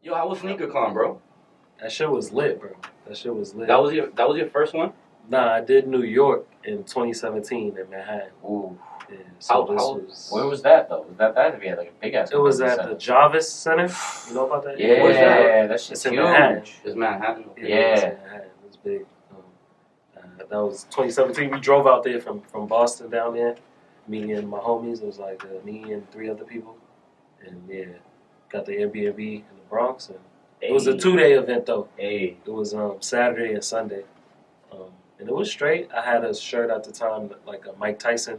Yo, how was SneakerCon, bro? That shit was lit, bro. That shit was lit. That was your first one? Nah, I did New York in 2017 in Manhattan. Ooh. Yeah, so Where was that though? Was that if you had like a big ass? It was at the Jarvis Center. You know about that? Yeah, Where's that? that shit's It's in huge. Manhattan. It's Manhattan. Yeah, it's in Manhattan. It was big. That was 2017. We drove out there from Boston down there. Me and my homies. It was like me and 3 other people. And yeah, got the Airbnb in the Bronx. And it was a 2-day event though. Hey. It was Saturday and Sunday. And it was straight. I had a shirt at the time, like a Mike Tyson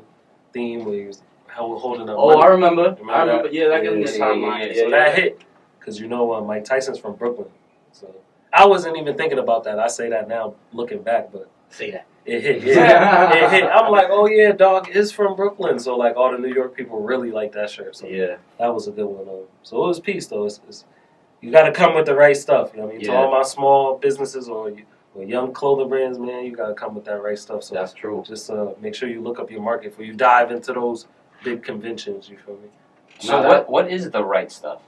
theme where he was holding up. Oh, money. I remember. That? Yeah, that gave me the timeline. So that hit. Because you know Mike Tyson's from Brooklyn. So I wasn't even thinking about that. I say that now looking back, but say that. It hit. Yeah. It hit. I'm like, oh yeah, dog is from Brooklyn. So like all the New York people really like that shirt. So yeah. That was a good one. So it was peace though. It's you got to come with the right stuff. You know what I mean? Yeah. To all my small businesses or young clothing brands, man, you got to come with that right stuff. So that's true. Just make sure you look up your market before you dive into those big conventions. You feel me? So what is the right stuff?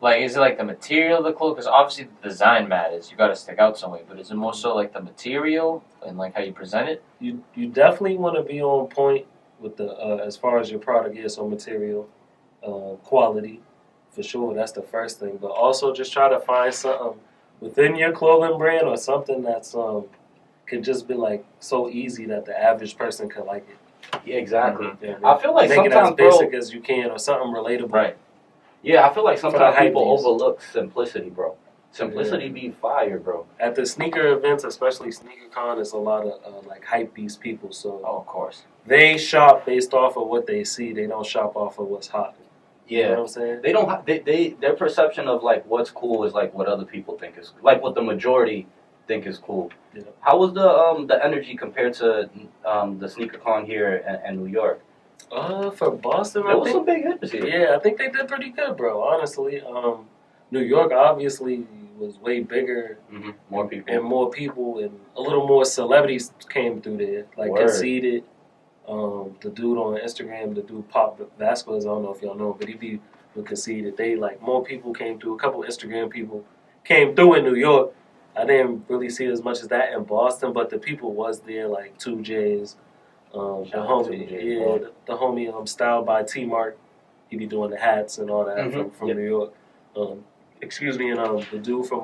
Like, is it like the material of the clothes? Because obviously the design matters. You got to stick out some way. But is it more so like the material and like how you present it? You definitely want to be on point with the as far as your product is. So material, quality, for sure. That's the first thing. But also just try to find something within your clothing brand or something that's can just be like so easy that the average person can like it. Yeah, exactly. Mm-hmm. I feel like make sometimes, it as basic as you can or something relatable. Right. Yeah, I feel like sometimes people overlook simplicity, bro. Simplicity be fire, bro. At the sneaker events, especially SneakerCon, there's a lot of like hype beast people. So of course, they shop based off of what they see. They don't shop off of what's hot. Yeah, you know what I'm saying? They don't. Their perception of like what's cool is like what other people think is like what the majority think is cool. Yeah. How was the energy compared to the SneakerCon here in New York? For Boston, there was some big hitters here. Yeah, I think they did pretty good, bro. Honestly, New York obviously was way bigger, more people, and a little more celebrities came through there. Like Conceited, the dude on Instagram, the dude Pop Vasquez. I don't know if y'all know him, but he be with Conceited. They like more people came through. A couple Instagram people came through in New York. I didn't really see as much as that in Boston, but the people was there, like 2J's. The homie Styled by T Mark, he be doing the hats and all that from New York. Excuse me, and the dude from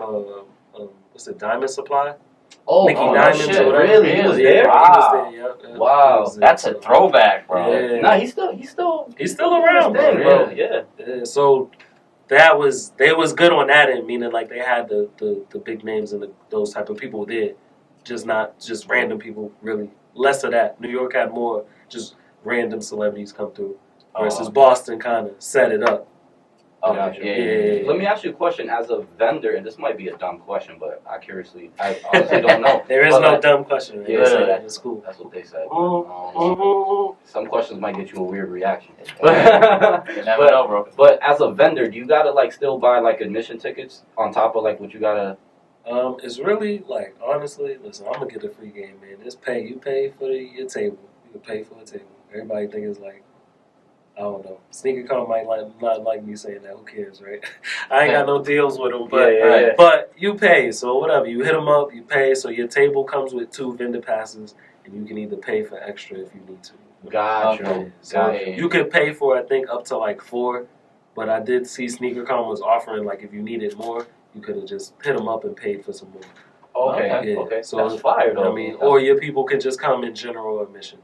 what's it, Diamond Supply? Mickey Diamonds shit. or whatever. Really? He was there? Wow. He was there, Wow. That's a throwback, bro. Yeah. Nah, he's still around, bro. Yeah. So they was good on that end, meaning like they had the big names and those type of people there, not just random people. Really, less of that. New York had more just random celebrities come through, versus Boston kind of set it up. Yeah. Let me ask you a question as a vendor, and this might be a dumb question, but I honestly don't know. There is no dumb question. Yeah, they say that in school. That's what they said. Some questions might get you a weird reaction. You never know, bro. But as a vendor, do you gotta like still buy like admission tickets on top of like what you gotta? It's really like honestly, listen, I'm gonna get a free game, man. It's pay. You pay for your table. You can pay for a table. Everybody think it's like, I don't know. SneakerCon might not like me saying that. Who cares, right? I ain't got no deals with them, but you pay. So whatever, you hit them up, you pay. So your table comes with 2 vendor passes, and you can either pay for extra if you need to. Gotcha. So you could pay for I think up to like 4, but I did see SneakerCon was offering like if you needed more, you could have just hit them up and paid for some more. Okay. So that's fire though. I mean, or your people can just come in general admission.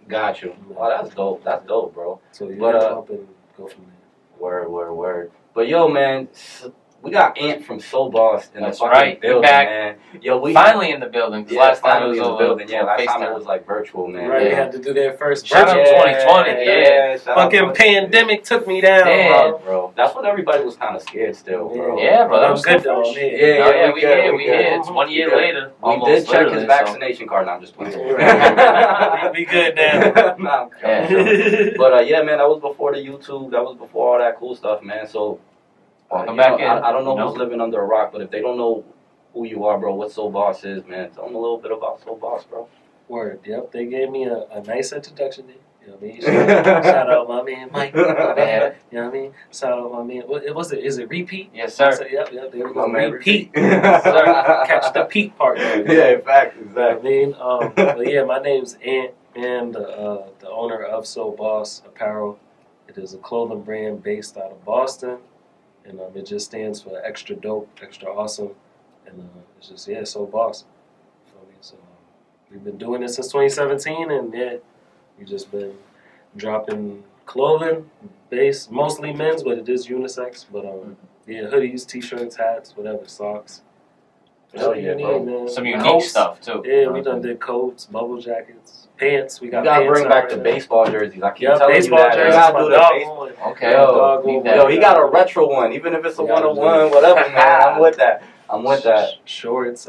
Got you. Oh, that's dope. That's dope, bro. So you hit them up and go from there. Word. But yo, man, we got Ant from Sobos in the fucking building, back. man. Yo, we finally in the building. Last time it was in the building. Yeah, last time FaceTime. it was like virtual, man. Right, we had to do that first. Shout out 2020. Yeah. Fucking pandemic took me down, bro. That's when everybody was kind of scared still, bro. Yeah, bro. That was good though. though. Yeah, we here. It's 1 year later. We did check his vaccination card. Now I'm just playing. We good now. Nah, but yeah, man, that was before the YouTube. That was before all that cool stuff, man. So. Welcome back in. I don't know who's living under a rock, but if they don't know who you are, bro, what Sobos is, man, tell them a little bit about Sobos, bro. Word, yep. They gave me a nice introduction there. You know what I mean? Shout out my man Mike. My man, you know what I mean? Shout out my man. What was it? Is it RePete? Yes, sir. Yep, there we go. My man RePete. Catch the peak part. Yeah, in fact, exactly. But yeah, my name's Ant, and the owner of Sobos Apparel. It is a clothing brand based out of Boston, and it just stands for extra dope, extra awesome, and it's just Sobos. So we've been doing this since 2017, and we just been dropping clothing, based mostly men's, but it is unisex. But hoodies, t-shirts, hats, whatever, socks. Hell yeah, bro. Some unique Coats. stuff too. Yeah, we done did coats, bubble jackets, pants. We got. You gotta pants bring back out the right baseball jerseys. I keep now. telling Baseball you that. jerseys. You gotta do the dog baseball. one. Okay. Yo, he got a retro one, even if it's a We gotta 101, do whatever, man. I'm with that. I'm with that. Shorts,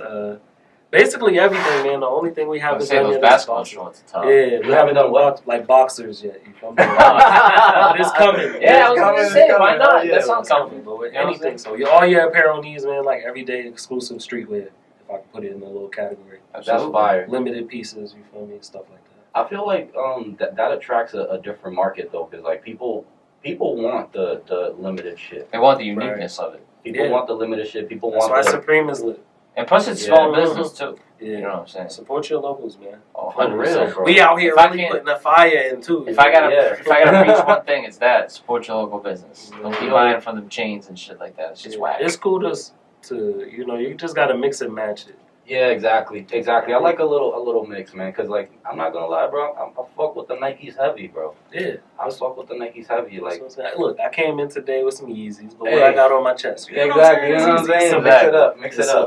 basically everything, man. The only thing we I haven't would say done those yet basketball is shorts are tough. Yeah, we haven't done like boxers yet. You feel me? But it's coming. Yeah, I was coming, gonna say, it's why coming. not? Yeah, That sounds It's coming, coming. but with You know what I'm anything. So all your apparel needs, man, like everyday exclusive streetwear. If I can put it in a little category. That's fire. Limited pieces, you feel me? Stuff like that. I feel like that attracts a different market though, because like people want the limited shit. They want the uniqueness of it. People want the limited shit. People That's want why the Supreme is lit. And plus, it's small business too. Yeah. You know what I'm saying? Support your locals, man. Oh, Unreal, 100%. bro. We out here If I really can't- putting the fire in too. If I gotta Yeah. preach one thing, it's that support your local business. Don't keep buying from them chains and shit like that. It's just whack. It's cool to you just gotta mix and match it. Yeah, exactly. I like a little mix, man. Cause like I'm not gonna lie, bro. I fuck with the Nikes heavy, bro. Yeah. I fuck with the Nikes heavy, like. That's what I'm saying. Look, I came in today with some Yeezys, but Hey. what I got on my chest. Yeah, exactly. You know what I'm saying? So Mix it up.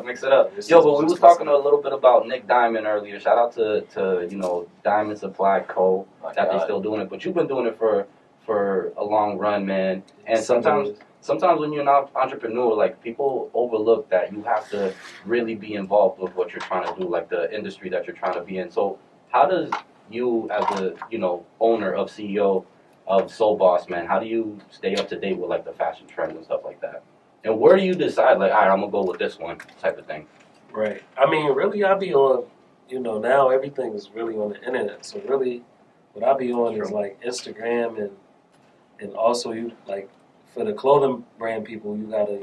Mix it up. It's Yo, but we just was talking a little bit about Nick Diamond earlier. Shout out to Diamond Supply Co. That they still doing it, but you've been doing it for a long run, man. And sometimes when you're an entrepreneur, like people overlook that you have to really be involved with what you're trying to do, like the industry that you're trying to be in. So how does you, as a owner of CEO of Sobos, man, how do you stay up to date with like the fashion trends and stuff like that? And where do you decide, like, all right, I'm gonna go with this one type of thing? Right. I mean, really, I be on. Now everything is really on the internet. So really, what I be on is like Instagram and also for the clothing brand people, you gotta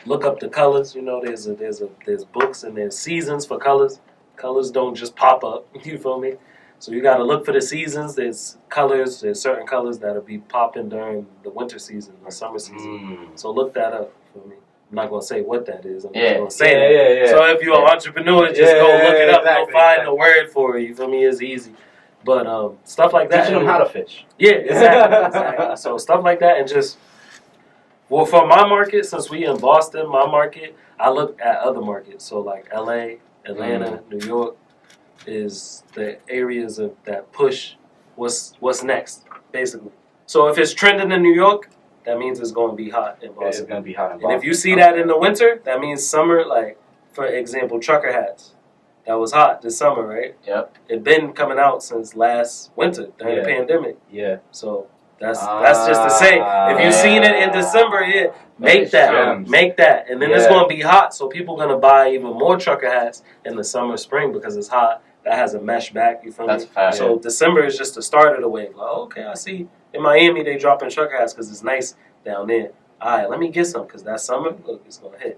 look up the colors. There's books and there's seasons for colors. Colors don't just pop up. You feel me? So you gotta look for the seasons. There's colors. There's certain colors that'll be popping during the winter season or summer season. So look that up. You feel me? I'm not gonna say what that is. I'm just gonna say that. Yeah. So if you're an entrepreneur, just go look it up. Exactly, Go find the word for it. You feel me? It's easy. But stuff like that. Teaching them how to fish. Yeah, exactly. So stuff like that, and just for my market, since we in Boston, my market, I look at other markets. So like LA, Atlanta, New York is the areas of that push what's next, basically. So if it's trending in New York, that means it's going to be hot in Boston. It's gonna be hot in Boston. And if you see that in the winter, that means summer. Like for example, trucker hats. That was hot this summer, right? Yep. It been coming out since last winter during the pandemic. Yeah. So that's just to say, if you seen it in December, make that, and then it's gonna be hot. So people gonna buy even more trucker hats in the summer, spring because it's hot. That has a mesh back. You feel me? That's a fact. So December is just the start of the wave. Like, okay, I see in Miami they dropping trucker hats because it's nice down there. All right, let me get some because that summer, look, it's gonna hit.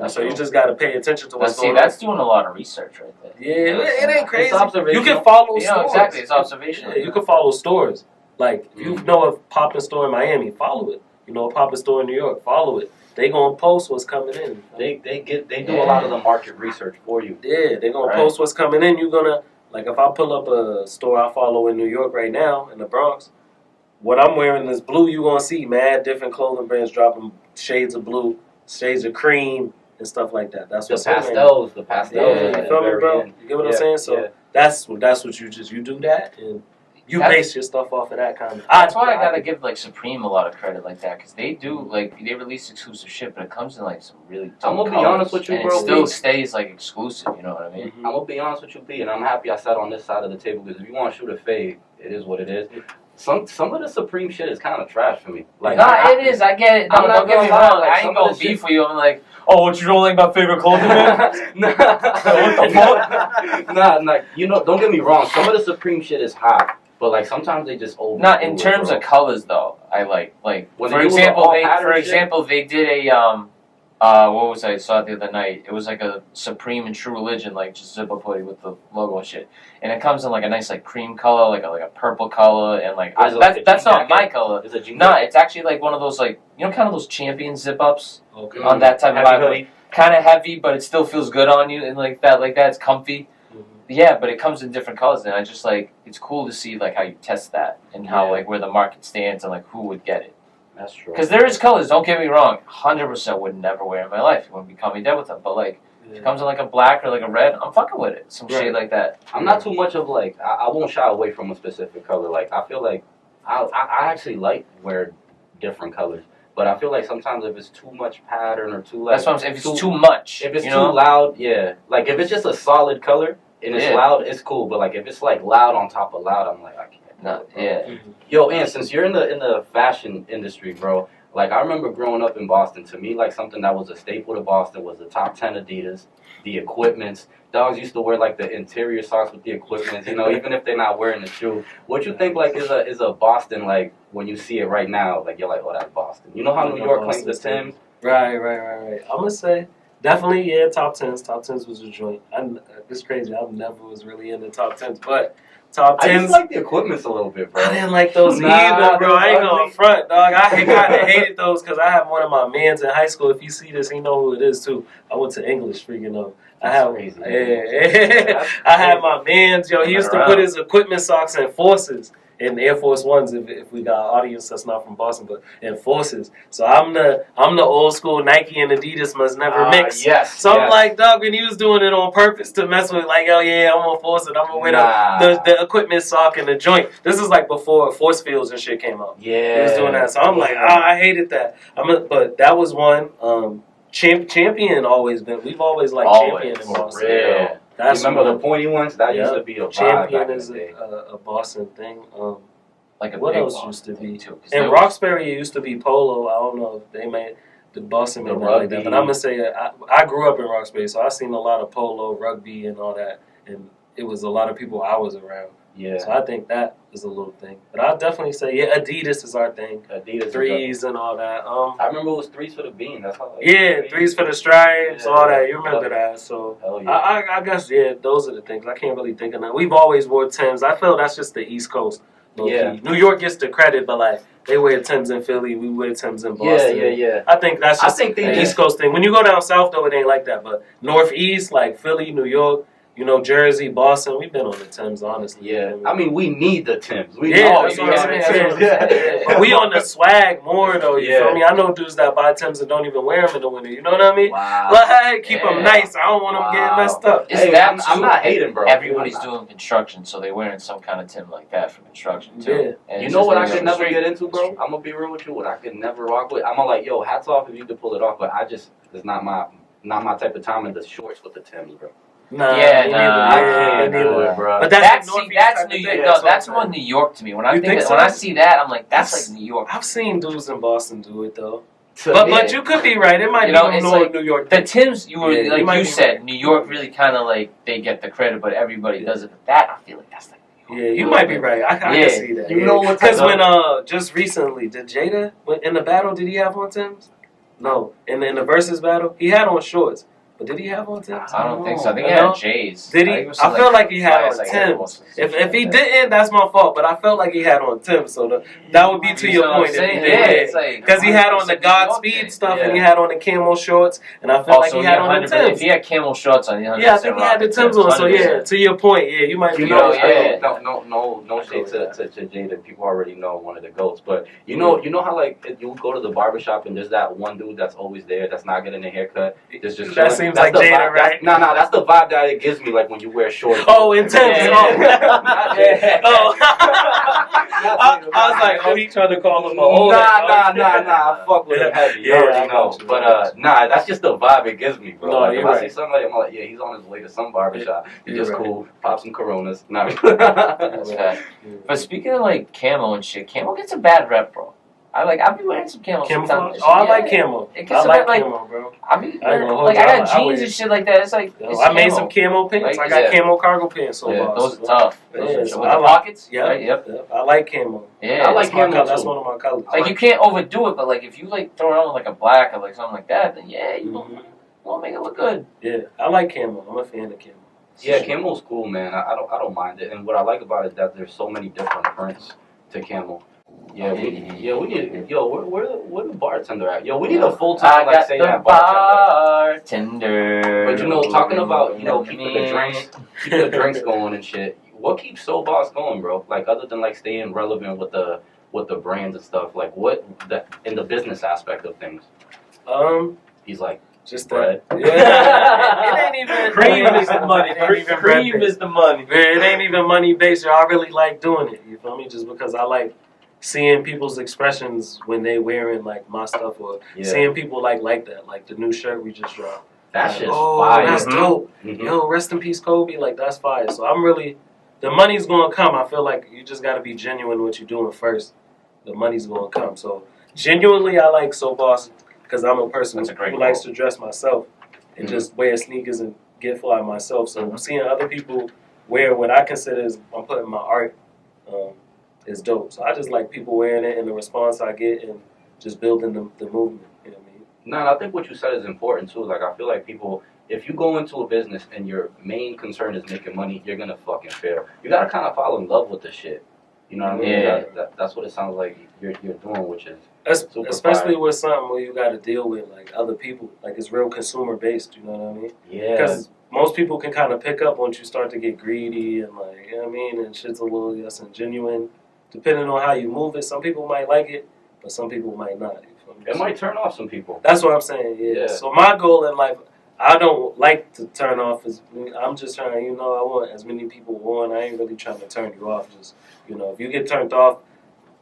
So you just got to pay attention to what's going on. That's doing a lot of research right there. Yeah, it ain't crazy. It's observational. You can follow stores. Exactly. It's observational. Yeah, you can follow stores. Like, if you know a poppin' store in Miami, follow it. You know a poppin' store in New York, follow it. They gonna post what's coming in. They do a lot of the market research for you. Yeah, they gonna post what's coming in. You gonna, like, if I pull up a store I follow in New York right now, in the Bronx, what I'm wearing is blue. You gonna see mad different clothing brands dropping shades of blue, shades of cream, and stuff like that. That's what's the pastels. Yeah, you feel me, bro? You get what I'm saying? So that's what you do that, and you base your stuff off of that kind of. That's why I gotta give like Supreme a lot of credit like that, because they do they release exclusive shit, but it comes in like some really. I'm gonna be honest with you, and bro. It still stays like exclusive. You know what I mean? I'm gonna be honest with you, B, and I'm happy I sat on this side of the table because if you want to shoot a fade, it is what it is. Some of the Supreme shit is kind of trash for me. Like, it is. I get it. No, don't get me wrong. Like, I ain't gonna beef for you. I'm like, oh, what you don't like my favorite clothing man? What the fuck? Nah, don't get me wrong. Some of the Supreme shit is hot, But like sometimes they just over. Not in terms of colors though. I like when for example they did a what was I saw it the other night? It was like a Supreme and True Religion like just zip up hoodie with the logo and shit, and it comes in like a nice like cream color, like a purple color, and like that's not my color. Is it no, it's actually like one of those like kind of those Champion zip ups on that type of hoodie. Kind of heavy, but it still feels good on you, and like that it's comfy. Yeah, but it comes in different colors, and I just like it's cool to see like how you test that and how like where the market stands and like who would get it. That's true. Because there is colors. Don't get me wrong. 100% would never wear in my life. You wouldn't be caught me dead with them. But like, if it comes in like a black or like a red, I'm fucking with it. Some shade like that. I'm not too much of like I won't shy away from a specific color. Like I feel like I actually like wear different colors. But I feel like sometimes if it's too much pattern or too like that's what I'm saying. If it's too much, if it's too loud, yeah. Like if it's just a solid color and it's loud, it's cool. But like if it's like loud on top of loud, I'm like I can't. No, yeah. Yo, and since you're in the fashion industry, bro, like I remember growing up in Boston. To me, like something that was a staple to Boston was the top 10 Adidas, the equipments. Dogs used to wear like the interior socks with the equipment, even if they're not wearing the shoe. What you think like is a Boston like when you see it right now? Like you're like, oh, that's Boston. You know how New York claims the Timbs? Right. I'm gonna say definitely top 10s. Top 10s was a joint. It's crazy. I never was really in the top 10s, but. Top 10s. I just like the equipments a little bit, bro. I didn't like those either, bro. I ain't going front, dog. I kind of hated those because I have one of my mans in high school. If you see this, he know who it is, too. I went to English, freaking up. I had my mans, yo. He used to put his equipment socks in Forces. In Air Force Ones, if we got an audience that's not from Boston, but in Forces. So I'm the old school Nike and Adidas must never mix. Yes. So I'm like, dog, when he was doing it on purpose to mess with, like, oh yeah, I'm gonna force it. I'm gonna wear the equipment sock and the joint. This is like before Force Fields and shit came out. Yeah. He was doing that. So I'm like, I hated that. But that was one. Champion always been. We've always liked Champion in Boston. Yeah. Remember the pointy ones? That used to be a vibe. Champion is a Boston thing. Like what else used to be? In Roxbury, it used to be Polo. I don't know if they made the Boston made that like that, but I'm gonna say I grew up in Roxbury, so I seen a lot of polo, rugby, and all that, and it was a lot of people I was around. Yeah. So I think that is a little thing. But I'll definitely say, Adidas is our thing. Adidas. Threes and all that. I remember it was threes for the bean. That's how. Threes for the stripes, all that. You remember that. So hell yeah. I guess, those are the things. I can't really think of that. We've always wore Timbs. I feel that's just the East Coast. Yeah. New York gets the credit, but like, they wear Timbs in Philly, we wear Timbs in Boston. Yeah. I think that's just the East Coast thing. When you go down south, though, it ain't like that. But Northeast, like Philly, New York, Jersey, Boston, we've been on the Timbs, honestly. Yeah. I mean, we need the Timbs. But we on the swag more, though, you feel me? I know dudes that buy Timbs and don't even wear them in the winter, you know what I mean? Wow. Like, keep them nice. I don't want them getting messed up. I'm not hating, bro. Everybody's doing construction, so they're wearing some kind of Tim like that for construction, too. Yeah. You know what I could never get into, bro? I'm going to be real with you. What I could never rock with, I'm like, yo, hats off if you could pull it off, but it's not my type of time in the shorts with the Timbs, bro. I can't do it, bro. But that's New York. No, that's more New York to me. When I see that, I'm like, that's like New York. I've seen dudes in Boston do it though. But you could be right. It might be more New York. The Timbs, you said, New York really kind of like they get the credit, but everybody does it. But that I feel like that's like New York. Yeah, you might be right. I can see that. You know what? Because when just recently, did Jada in the battle? Did he have on Timbs? No, in the versus battle, he had on shorts. But did he have on Timbs? I don't think so. I think he had J's. Did he? I feel like he had on Timbs. If he didn't, that's my fault. But I felt like he had on Timbs. So that would be to your point. If he did, because he had on the Godspeed stuff and he had on the camo shorts, and I felt like he had on the Timbs. If he had camo shorts on, I think he had the Timbs on. So to your point, you might be right. No shade to Jada. People already know one of the goats. But you know how like you go to the barbershop and there's that one dude that's always there that's not getting a haircut. Just seems like Jada, right? No, that's the vibe that it gives me, like when you wear shorts. Oh, intense. I was like, he trying to call him a old. Nah. I fuck with him heavy. You already know. But that's just the vibe it gives me, bro. No, like, if I see somebody, I'm like, he's on his way to some barbershop. He's just cool. Pop some Coronas. Nah. But speaking of like camo and shit, camo gets a bad rep, bro. I'll be wearing some camo Camouflage? sometimes. Oh, I like camo. It I gets like like camo, bro. I mean, I ain't gonna hold like you. I got I jeans wear- and shit like that. It's like Yo, it's I made camo. some camo pants. Like, I got yeah. camo cargo pants. So Yeah, boss. those are tough. Those Yeah, are so with I the like- pockets. Yeah, Right, yep. I like camo. Yeah, I like That's my camo color. That's too. one of my colors. Like you can't overdo it, but like if you like throw it on with like a black or like something like that, then yeah, you won't make it look good. Yeah, I like camo. I'm a fan of camo. Yeah, camo's cool, man. I don't mind it. And what I like about it is that there's so many different prints to camo. Yeah, we need. Yo, where the bartender at? Yo, we need a full time like say that bartender. But talking about keeping the drinks going and shit. What keeps Sobos going, bro? Like other than like staying relevant with the brands and stuff. Like what in the business aspect of things. He's like just bread. Yeah, it ain't even Cream is the money. It ain't even Cream bread is the money. Man, it ain't even money based. I really like doing it. You feel me? Just because I like seeing people's expressions when they wearing like my stuff, or seeing people like that. Like the new shirt we just dropped. That shit's fire. That's Mm-hmm. dope. Mm-hmm. Yo, rest in peace, Kobe. Like that's fire. So I'm really, the money's gonna come. I feel like you just gotta be genuine in what you're doing first. The money's gonna come. So genuinely, I like Sobos because I'm a person who likes to dress myself and just wear sneakers and get fly myself. So seeing other people wear what I consider is I'm putting my art is dope. So I just like people wearing it and the response I get and just building the movement. You know what I mean? No, I think what you said is important too. Like I feel like people, if you go into a business and your main concern is making money, you're gonna fucking fail. You gotta kind of fall in love with the shit. You know what I mean? Yeah. That's what it sounds like you're doing, which is super especially fire. with something where you got to deal with like other people. Like it's real consumer based. You know what I mean? Yeah. Because most people can kind of pick up once you start to get greedy and like, you know what I mean? And shit's a little less genuine. Depending on how you move it, some people might like it, but some people might not. It might turn off some people. That's what I'm saying, yeah. So my goal in life, I don't like to turn off. I'm just trying, I want as many people on. I ain't really trying to turn you off. Just, if you get turned off,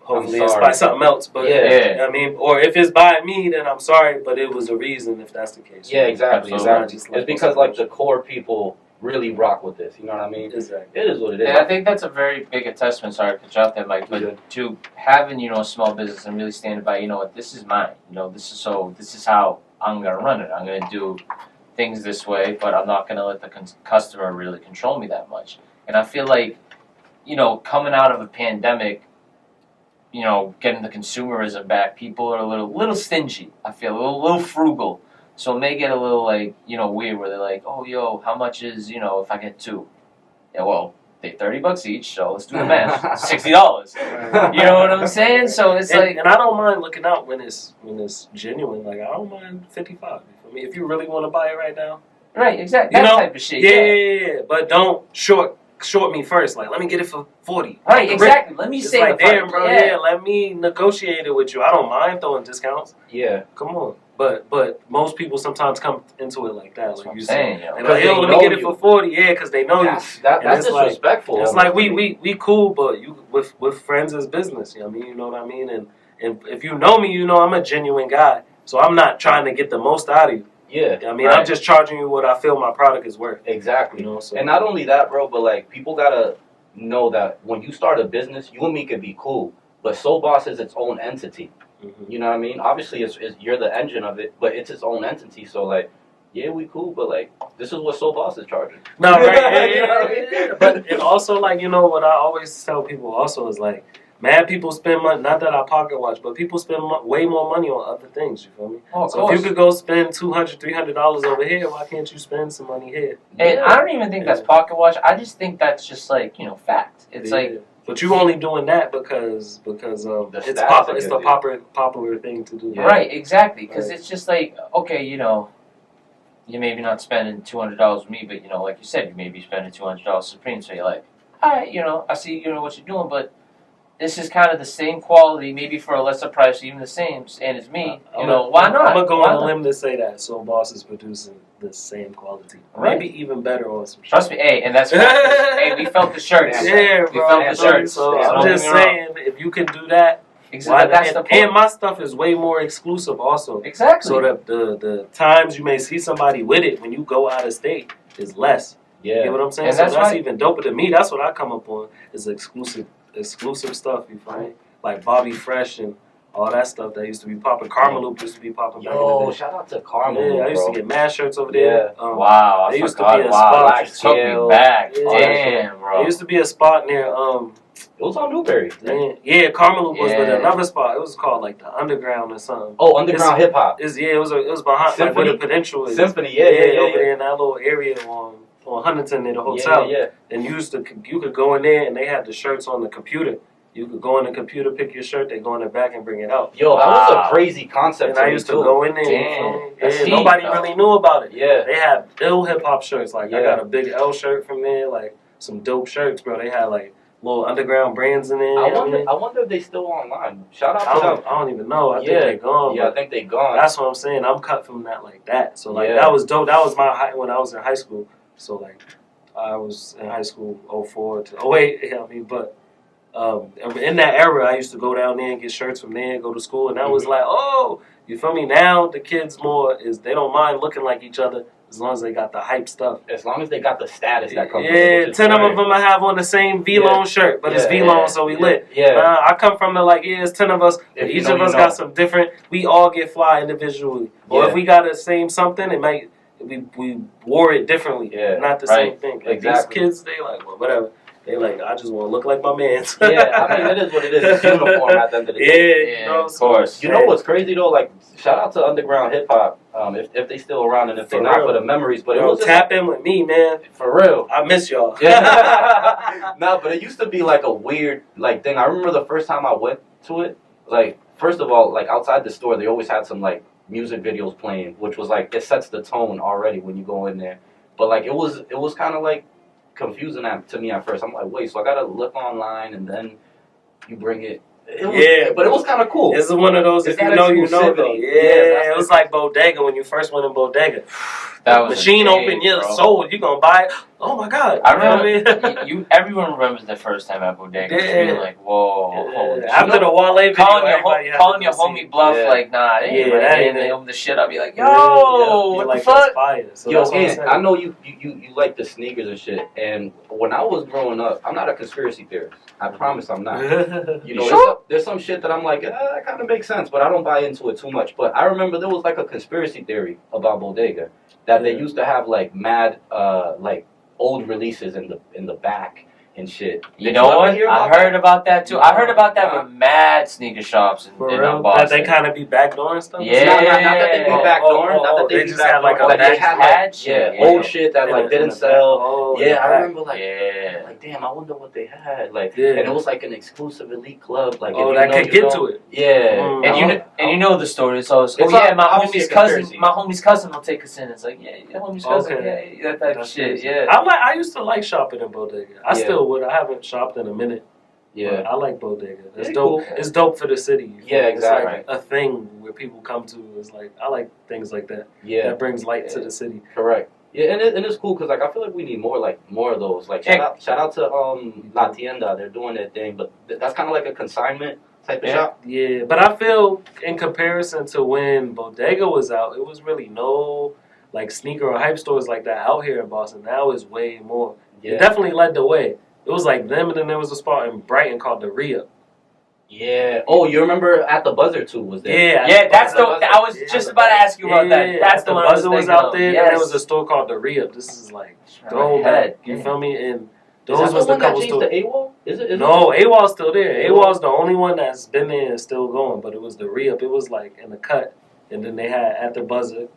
hopefully it's by something else. But I mean, or if it's by me, then I'm sorry, but it was a reason if that's the case. Yeah, exactly. It's because like the core people really rock with this. You know what I mean? Exactly. It is what it is. And I think that's a very big attestament. Sorry to cut you off there, Mike, but to having a small business and really standing by. What, this is mine. This is how I'm gonna run it. I'm gonna do things this way, but I'm not gonna let the customer really control me that much. And I feel like, coming out of a pandemic, getting the consumerism back, people are a little stingy. I feel a little frugal. So it may get a little weird where they're like, oh, yo, how much is, if I get two? Yeah, well, they're $30 each, so let's do the math. $60. You know what I'm saying? So it's and I don't mind looking out when it's genuine. Like I don't mind $55. If you really want to buy it right now. Right, exactly. That type of shit. Yeah. But don't short me first. Like, let me get it for $40. Right, exactly. Let me say like, the damn, bro. Yeah, let me negotiate it with you. I don't mind throwing discounts. Yeah, come on. But most people sometimes come into it like that. Like you saying, and like, yo, let me get it for $40. Yeah, because they know you. That's disrespectful. It's like we cool, but you with friends is business. You know what I mean? And if you know me, I'm a genuine guy. So I'm not trying to get the most out of you. Yeah, I'm just charging you what I feel my product is worth. Exactly. So. And not only that, bro, but like people gotta know that when you start a business, you and me could be cool, but Sobos is its own entity. You know what I mean? Obviously, it's you're the engine of it, but it's its own entity. So like, yeah, we cool, but like, this is what Sobos is charging. No, right? Yeah. But it also like what I always tell people also is like. Mad people spend money, not that I pocket watch, but people spend way more money on other things, you feel me? Oh, so if you could go spend $200, $300 over here, why can't you spend some money here? And I don't even think that's pocket watch. I just think that's just like, fact. It's like... But you only doing that because it's the popular thing to do. Yeah. Right, exactly. Because it's just like, okay, you maybe not spending $200 with me, but, like you said, you may be spending $200 Supreme, so you're like, all right, I see, what you're doing, but this is kind of the same quality, maybe for a lesser price, even the same, and it's me. Why not? I'm going to go on a limb to say that Sobos is producing the same quality. Right. Maybe even better on some shirts. Trust me, and that's hey, we felt the shirts. Yeah, bro. We felt the shirts. So I'm just saying, if you can do that, exactly. That's the point. And my stuff is way more exclusive also. Exactly. So that the times you may see somebody with it when you go out of state is less. Yeah. You know what I'm saying? And so that's that's right. even doper to me. That's what I come up on is exclusive stuff, you feel me? Like Bobby Fresh and all that stuff that used to be popping. Karma Loop used to be popping back in the Yo, day. shout out to Karma. Yeah, I used to get mad shirts over there. Wow, there I used to forgot. be a Wow, spot. that just took me back. Yeah. Damn, bro. There used to be a spot near It was on Newberry. yeah, Karma Loop was, but Yeah. another spot. It was called like the Underground or something. Oh, Underground Hip Hop. It was behind like where the Prudential is. Symphony, over there in that little area on Huntington near the hotel. Yeah. And you could go in there and they had the shirts on the computer. You could go in the computer, pick your shirt, they go in the back and bring it out. Yo, that was a crazy concept. And I used to go in there. Damn. Nobody really knew about it. Yeah. They had ill hip hop shirts. Like I got a big L shirt from there, like some dope shirts, bro. They had like little underground brands in there. I wonder if they still online. Shout out to them. I don't even know. I think they gone. Yeah, I think they gone. That's what I'm saying. I'm cut from that like that. So like that was dope. That was my high when I was in high school. So like I was in high school 04 to 08. I mean, but in that era, I used to go down there and get shirts from there, go to school, and I was like, oh, you feel me? Now the kids they don't mind looking like each other as long as they got the hype stuff. As long as they got the status that comes with it. it. 10 of them I have on the same V-Lone shirt, but it's V-Lone, so we lit. Yeah. I come from the it's 10 of us, but each of us got some different, we all get fly individually. Or if we got the same something, it might, we wore it differently, not the same thing. Like these kids, they like, well, whatever. They like, I just want to look like my man. Yeah, I mean, it is what it is. It's uniform at the end of the day. Yeah, you know, of course. You know what's crazy though? Like, shout out to Underground Hip Hop, if they still around and if they're not, for the memories. But it was tap in with me, man. For real. I miss y'all. No, but it used to be like a weird like thing. I remember the first time I went to it. Like, first of all, like outside the store, they always had some like music videos playing, which was like it sets the tone already when you go in there. But like it was kind of like confusing to me at first. I'm like, wait, so I gotta look online and then you bring it. But it was kind of cool. This is one of those, if you know, you know, though. Yeah, it was like Bodega when you first went in Bodega. That was machine open, sold. You gonna buy it? Oh my God! I remember. Everyone remembers the first time at Bodega. Being like, whoa. Holy after the Wale video, calling your homie bluff, like, nah, that ain't right. And they open the shit up. Be like, yo, what the fuck? So yo, I know you like the sneakers and shit. And when I was growing up, I'm not a conspiracy theorist. I promise I'm not. You know, there's some shit that I'm like, that kind of makes sense, but I don't buy into it too much. But I remember there was like a conspiracy theory about Bodega that they used to have like mad like old releases in the back and shit. You know what? I heard about that too. I heard about that with mad sneaker shops in Boston. That they kind of be backdooring stuff? Yeah. Not that they be backdooring. Not that they just had like old shit that like didn't sell. I remember like damn, I wonder what they had. Like and it was like an exclusive elite club. Like that could get to it. Yeah. And you know the story. It's always my homie's cousin will take us in. It's like, your homie's cousin, that type of shit. Yeah. I used to like shopping in Bodega. I still would. I haven't shopped in a minute. Yeah, I like Bodega. It's dope. Cool. It's dope for the city. Exactly. It's like a thing where people come to. It's like I like things like that. Yeah, that brings light to the city. Correct. Yeah, and it's cool because like I feel like we need more of those. Like shout out to La Tienda. They're doing their thing, but that's kind of like a consignment type of shop. Yeah, but I feel in comparison to when Bodega was out, it was really no like sneaker or hype stores like that out here in Boston. Now is way more. It definitely led the way. It was like them, and then there was a spot in Brighton called the Re-Up. Yeah. Oh, you remember at the Buzzer too? Was there? Yeah. That's the. I was just about to ask you about that. That's the one. Buzzer was out there. Yes. And there was a store called the Re-Up. This is like throwback. You feel me? And those was the couple stores. The AWOL? Is it? No, AWOL's still there. AWOL's the only one that's been there and still going. But it was the Re-Up. It was like in the cut, and then they had at the Buzzer.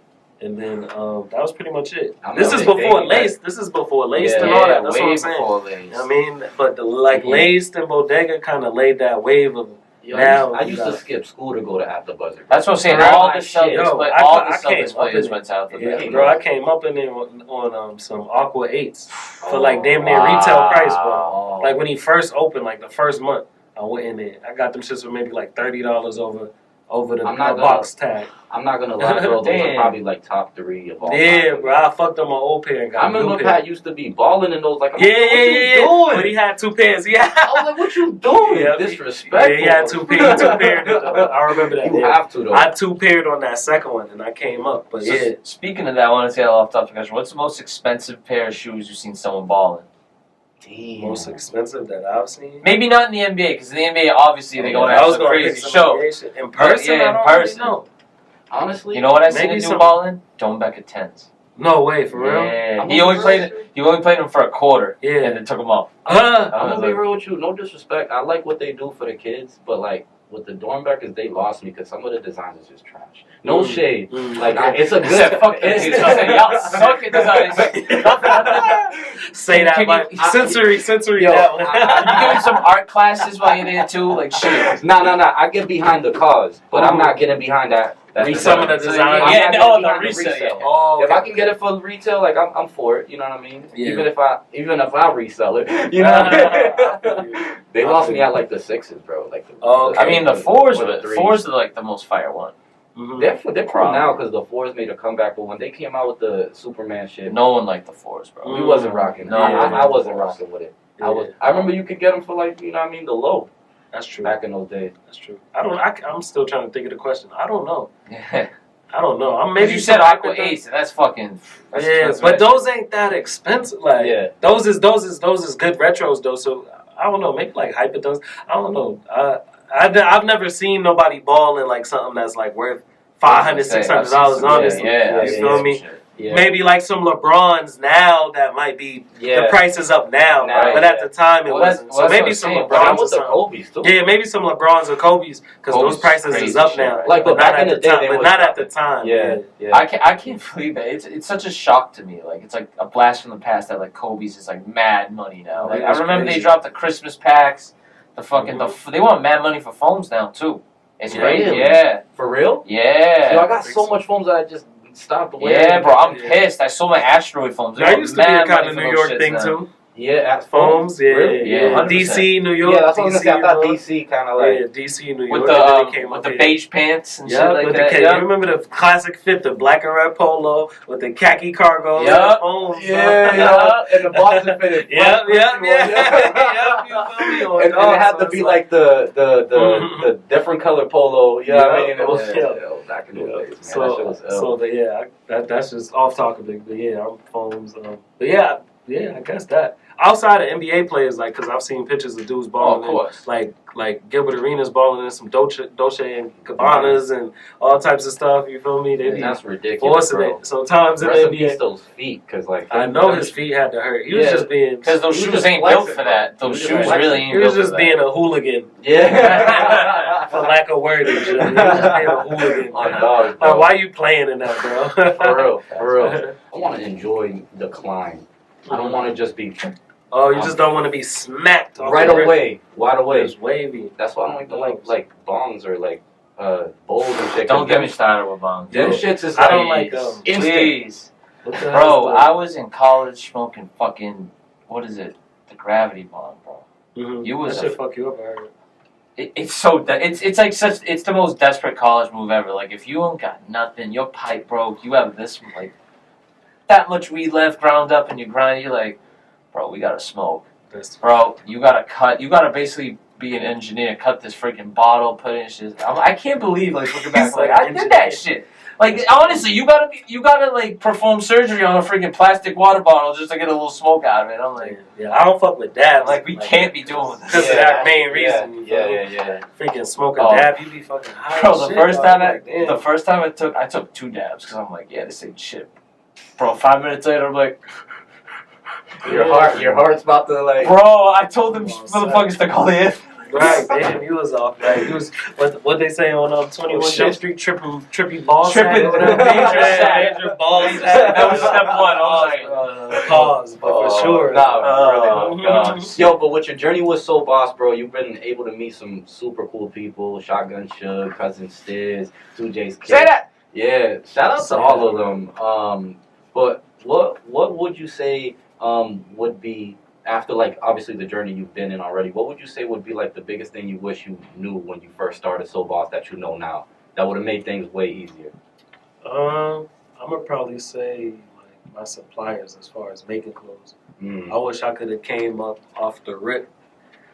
And then that was pretty much it. This is before Laced. This is before Laced and all that. That's what I'm saying. I mean, but Laced and Bodega kind of laid that wave of. I used to skip school to go to At the Buzzer. That's what I'm saying. All the Celtics players went out to that. Bro, I came up in there on some Aqua 8s for like damn near retail price, bro. Like when he first opened, like the first month, I went in there. I got them shits for maybe like $30 over the box tag. I'm not gonna lie, bro. Those are probably like top 3 of all time. Yeah, bro. I fucked up my old pair and got I remember Pat used to be balling in those. Like, what you doing? But he had 2 pairs. Yeah. I was like, what you doing? Disrespectful. Yeah, he had 2 pairs. I remember that. You have to, though. I 2 paired on that second one, and I came up. But Speaking of that, I want to say off topic question. What's the most expensive pair of shoes you've seen someone balling? Damn. Most expensive that I've seen. Maybe not in the NBA, because in the NBA, obviously, they're going to have some crazy show. In person? Yeah, in person. No. Honestly, You know what I seen a dude balling? Don't back at 10s. No way, for real? Yeah. He only played him for a quarter. Yeah. And then took him off. I'm gonna be real with you. No disrespect. I like what they do for the kids, but like with the Dornbeckers, they lost me because some of the designs is just trash. No shade. Like it's a good. Fuck it. Y'all suck at designs. Say that, but sensory. Yo, that one. You give him some art classes while you're there too, like shit. No. I get behind the cause, but I'm not getting behind that. Some of the design. The resale. Oh, if I can get it for retail, like I'm for it. You know what I mean? Yeah. Even if I resell it, you know. They lost me at like the 6s, bro. Like I mean the 4s are like the most fire one. Mm-hmm. They're cool now because the 4s made a comeback, but when they came out with the Superman shit, No one liked the 4s, bro. we wasn't rocking. No, I wasn't rocking with it. Yeah. I remember you could get them for like, you know what I mean, the low. That's true. Back in those days. That's true. I'm still trying to think of the question. I don't know. Yeah. I don't know. I'm Maybe maybe you said Aqua Ace, and that's fucking. That's but those ain't that expensive. Like Yeah. those is good retros though. So I don't know. Maybe like Hyperdunks. I don't know. I've never seen nobody ball in like something that's like worth $500, $600 honestly. Yeah, you feel me? Shit. Yeah. Maybe like some LeBrons now that might be the price is up now, but at the time it wasn't. So maybe some LeBrons or something. Kobe's too. Yeah, maybe some LeBrons or Kobe's because those prices is up now. Right? Like, but not back in at the the day, time. But not at the time. Yeah. I can't believe that. It's such a shock to me. Like it's like a blast from the past that like Kobe's is like mad money now. Like I remember they dropped the Christmas packs, the fucking they want mad money for foams now too. It's crazy. Really? Yeah. For real? Yeah. Yo, I got so much foams that I just stopped wearing. Yeah, bro, I'm pissed. I sold my asteroid foams. That used to be a kind of New York thing too. Yeah, at foams. Yeah, really? Yeah, DC, New York. Yeah, that's what I was gonna say. I thought DC kind of like DC, New York. With the beige pants and shit like with that. You remember the classic fit, the black and red polo with the khaki cargo. Yep. Foams, and the Boston fitted. Yeah. And it had to be like the different color polo. You know what I mean? It was back in the days, man. That shit was that's just off topic, but yeah, I'm foams. But yeah, I guess that. Outside of NBA players, like, because I've seen pictures of dudes balling, like Gilbert Arenas balling in some Dolce and Gabbanas and all types of stuff. You feel me? That's ridiculous, bro. Sometimes in the NBA, those feet, because like I know his feet had to hurt. He was just being because those shoes ain't built for that. Those shoes really ain't built for that. He was just being a hooligan. Yeah, for lack of wordage. He was just being a hooligan. Why are you playing in that, bro? For real. I want to enjoy the climb. I don't want to just be. Oh, you just don't want to be smacked right away. It's wavy. That's why I don't like bongs or like bowls and shit. Don't get me started with bongs. Them shits is I don't like them. Please, bro. I was in college smoking fucking the gravity bong, bro. Mm-hmm. You was that shit fuck you up. I heard. It's like such. It's the most desperate college move ever. Like if you ain't got nothing, your pipe broke. You have this like that much weed left ground up in your grind. You're like, bro, we gotta smoke. Bro, you gotta cut. You gotta basically be an engineer. Cut this freaking bottle. Put in shit. I can't believe like looking back. Like I did that shit. Like honestly, you gotta like perform surgery on a freaking plastic water bottle just to get a little smoke out of it. I'm like, I don't fuck with dabs. Like we can't be doing this because of that main reason. Yeah. Freaking smoke a dab, you be fucking high. Bro, the first time I took 2 dabs because I'm like, this ain't shit. Bro, 5 minutes later, I'm like, your heart's about to like. Bro, I told them motherfuckers to call in. Right, damn, he was off. Right, he was what they say on 21 Jump Street, trippy balls, major balls. That was step 1. I was like, pause, but for sure. Nah, really. Yo, but with your journey with Sobos, bro, you've been able to meet some super cool people. Shotgun Suge, Cousin Stiz, 2J's Kid. Say that. Yeah, shout out to all of them. But what would you say would be, after like obviously the journey you've been in already, what would you say would be like the biggest thing you wish you knew when you first started Sobos that you know now that would have made things way easier? I'm gonna probably say like my suppliers as far as making clothes. I wish I could have came up off the rip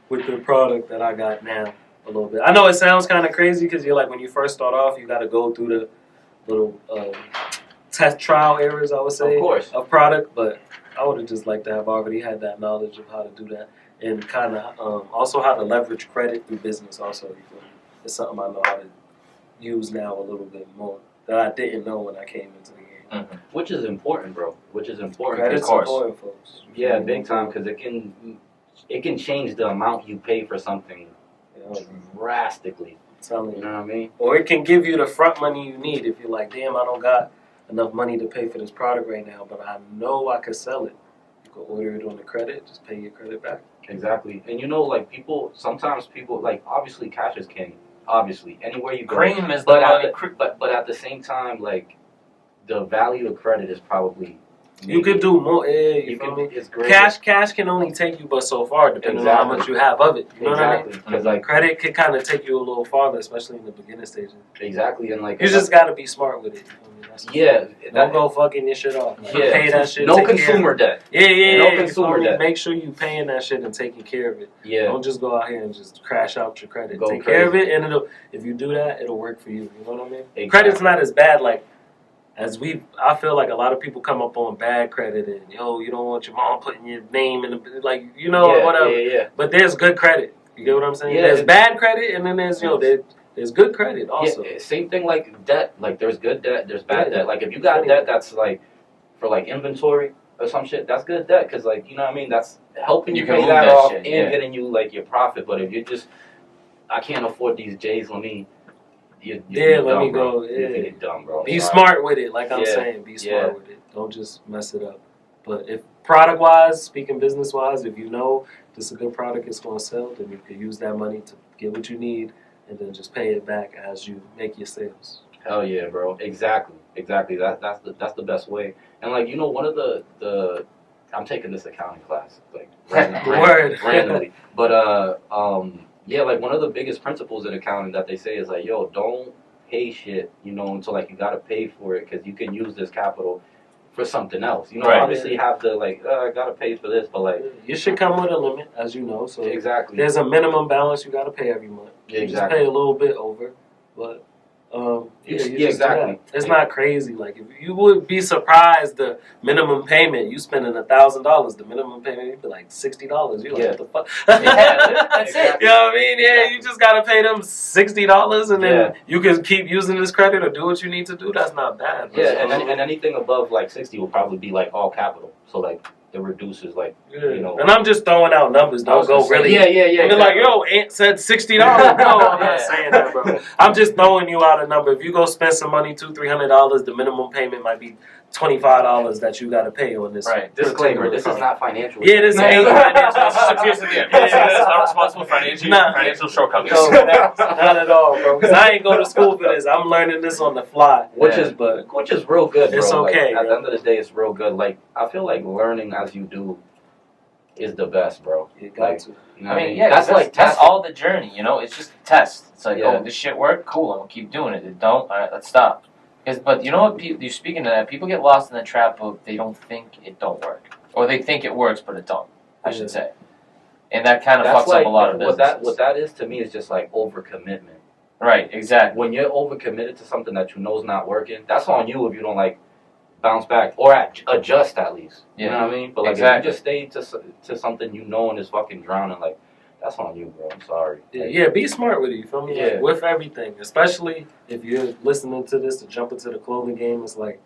with the product that I got now a little bit. I know it sounds kind of crazy because you're like when you first start off, you got to go through the little test trial areas, I would say, of course, of product, but I would have just liked to have already had that knowledge of how to do that, and kind of also how to leverage credit through business. Also, you feel me? It's something I know how to use now a little bit more that I didn't know when I came into the game. Mm-hmm. Which is important, bro. Which is important. Credit's important, folks. Yeah, big time, because it can change the amount you pay for something drastically. Telling You know what I mean? Or it can give you the front money you need if you're like, damn, I don't got enough money to pay for this product right now, but I know I could sell it. You can order it on the credit, just pay your credit back. Exactly. And you know, like sometimes people, like, obviously cash is king. Obviously, anywhere you go. Cream is but at the same time, like, the value of credit is probably. You could do more. Yeah, you feel me? It's great. Cash can only take you but so far, depending on how much you have of it. You know what I mean? Because like credit can kind of take you a little farther, especially in the beginning stages. Exactly, and like you just got to be smart with it. Don't go fucking your shit off. Like, pay that shit. No consumer debt. No consumer debt. Make sure you paying that shit and taking care of it. Yeah. Don't just go out here and just crash out your credit. Take crazy. care of it, and if you do that, it'll work for you. You know what I mean? Exactly. Credit's not as bad. Like I feel like a lot of people come up on bad credit and you don't want your mom putting your name in the whatever. Yeah. But there's good credit. You get what I'm saying? Yeah, there's bad credit, and then there's there's good credit also. Yeah, same thing like debt. Like there's good debt, there's bad debt. Like if you got debt that's like for like inventory or some shit, that's good debt because like you know what I mean. That's helping you pay that off and getting you like your profit. But if you just I can't afford these J's, let me. Let me go. Yeah. You're dumb, bro. Be smart with it, like I'm saying. Be smart with it. Don't just mess it up. But if product-wise, speaking business-wise, if you know this is a good product, it's going to sell, then you can use that money to get what you need, and then just pay it back as you make your sales. Hell yeah, bro. Exactly. That's the best way. And like one of the I'm taking this accounting class like randomly, but yeah, like one of the biggest principles in accounting that they say is like, yo, don't pay shit, until like you gotta pay for it because you can use this capital for something else. Obviously have the like, I gotta pay for this, but like you should come with a limit, as you know. So exactly, there's a minimum balance you gotta pay every month. You just pay a little bit over, but exactly. It's not crazy. Like if you would be surprised, the minimum payment you spending $1,000, the minimum payment you'd be like $60. You're like, what the fuck? That's it. You know what I mean? Yeah, you just gotta pay them $60, and then you can keep using this credit or do what you need to do. That's not bad. Yeah, and anything above like 60 will probably be like all capital. So like. It reduces like And I'm just throwing out numbers. Don't go really. Yeah. And they're like, yo, Aunt said $60. No, I'm not saying that, bro. I'm just throwing you out a number. If you go spend some money, $200-$300, the minimum payment might be $25 that you got to pay on this. Right. Disclaimer: this is not financial. Yeah, this ain't financial. It's not responsible for financial shortcomings. No, not at all, bro. Because I ain't go to school for this. I'm learning this on the fly, which is real good, bro. It's okay. Like, at the end of the day, it's real good. Like I feel like learning as you do is the best, bro. You got to. You know that's all the journey. It's just a test. It's like, oh, this shit worked. Cool. I'm gonna keep doing it. It don't. All right, let's stop. But you know what? You're speaking to that. People get lost in the trap of they don't think it don't work, or they think it works but it don't. I should say, and that kind of fucks up a lot of businesses. What that is to me is just like overcommitment. Right. Exactly. When you're overcommitted to something that you know is not working, that's on you if you don't like bounce back or adjust at least. You know what I mean? But like if you just stay to something you know and is fucking drowning, like that's on you, bro. I'm sorry. Be smart with it. You feel me? Like, with everything, especially if you're listening to this to jump into the clothing game. It's like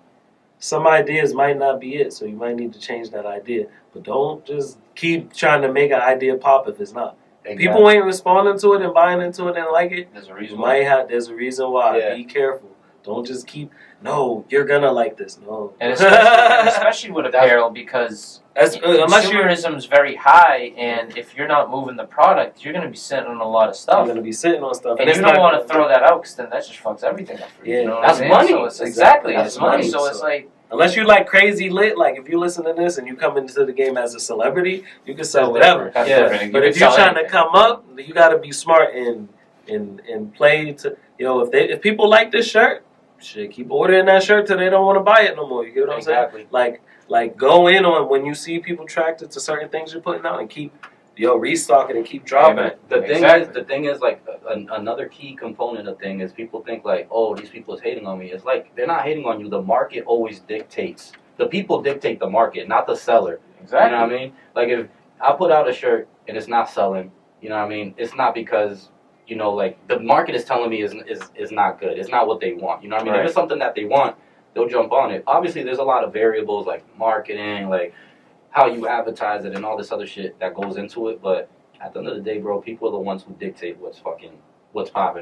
some ideas might not be it, so you might need to change that idea. But don't just keep trying to make an idea pop if it's not. Exactly. People ain't responding to it and buying into it and like it. There's a reason why. There's a reason why. Yeah. Be careful. Don't just keep. No, you're gonna like this. No, and especially with apparel because consumerism is very high, and if you're not moving the product, you're gonna be sitting on a lot of stuff. You're gonna be sitting on stuff, and you don't want to throw that out because then that just fucks everything up for you. Yeah, you know that's money. So it's exactly that's money. So it's like. Unless you like crazy lit, like if you listen to this and you come into the game as a celebrity, you can sell whatever. Yeah. But if you're trying to come up, you got to be smart and play to. If people like this shirt, shit, keep ordering that shirt till they don't want to buy it no more. You get what I'm saying? Like go in on when you see people attracted to certain things you're putting out and keep restocking and keep dropping. The thing is like another key component of thing is people think like, oh, these people is hating on me. It's like they're not hating on you. The market always dictates the people dictate the market, not the seller. Exactly. You know what I mean? Like if I put out a shirt and it's not selling, you know what I mean? It's not because, you know, like the market is telling me is not good. It's not what they want. You know what I mean? Right. If it's something that they want, they'll jump on it. Obviously, there's a lot of variables like marketing, like how you advertise it and all this other shit that goes into it. But at the end of the day, bro, people are the ones who dictate what's popping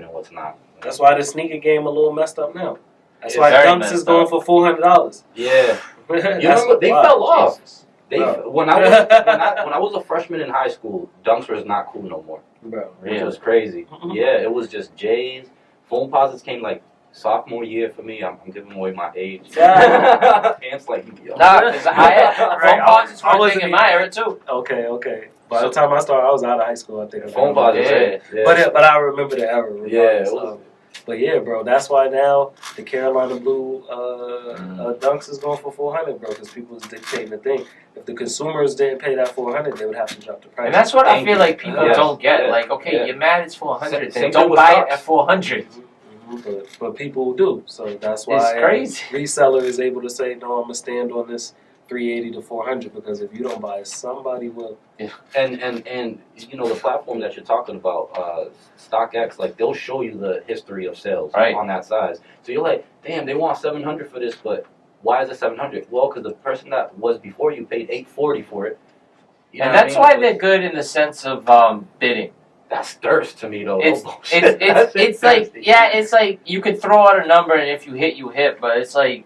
and what's not. That's why the sneaker game a little messed up now. That's It's why very Dunks messed is going up. for $400. Yeah. You That's remember they wild. fell off. Jesus. They Bro. when I was a freshman in high school, Dunks was not cool no more. Bro. Which Really? was crazy. Mhm. Yeah, it was just J's. Phone posits came like sophomore year for me. I'm giving away my age. Yeah. Pants like yo. Nah, because I had Right, phone posits I were a wasn't thing in even- my era too. Okay. By the time I started, I was out of high school, I think. Phone posits. Yeah. Yeah. But I remember the era. Yeah, regardless it was- of it. But yeah, bro, that's why now the Carolina Blue Dunks is going for $400, bro, because people is dictating the thing. If the consumers didn't pay that $400, they would have to drop the price. And that's what I Thank feel you. like people Yes, don't get. yeah, Like, okay, yeah. you're mad it's 400, Same then thing don't with buy stocks. it at 400. But people do, so that's why It's crazy. reseller is able to say, no, I'm gonna stand on this 380 to 400 because if you don't buy it, somebody will. And you know the platform that you're talking about, StockX, like they'll show you the history of sales Right. on that size. So you're like, damn, they want 700 for this, but why is it 700? Well, because the person that was before you paid 840 for it. You know And what I that's mean? why they're good in the sense of bidding. That's thirst to me though. It's No bullshit. That it's shit's it's like, thirsty. yeah, it's like you could throw out a number and if you hit, you hit, but it's like,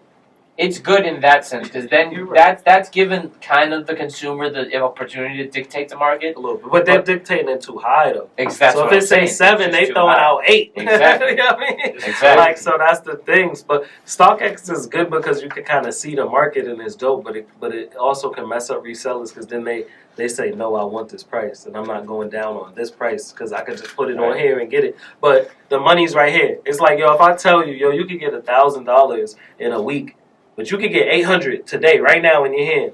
it's good in that sense because then You're right. that's given kind of the consumer the opportunity to dictate the market. A little bit, but they're dictating it too high though. That's so what if I'm it say saying. 7, It's they just too throwing high. out 8. Exactly. You know what I mean? Exactly. Like, so that's the things. But StockX is good because you can kind of see the market and it's dope, but it also can mess up resellers because then they say, no, I want this price and I'm not going down on this price because I could just put it on Right. here and get it. But the money's right here. It's like, yo, if I tell you, yo, you could get $1,000 in a week, but you could get 800 today, right now in your hand.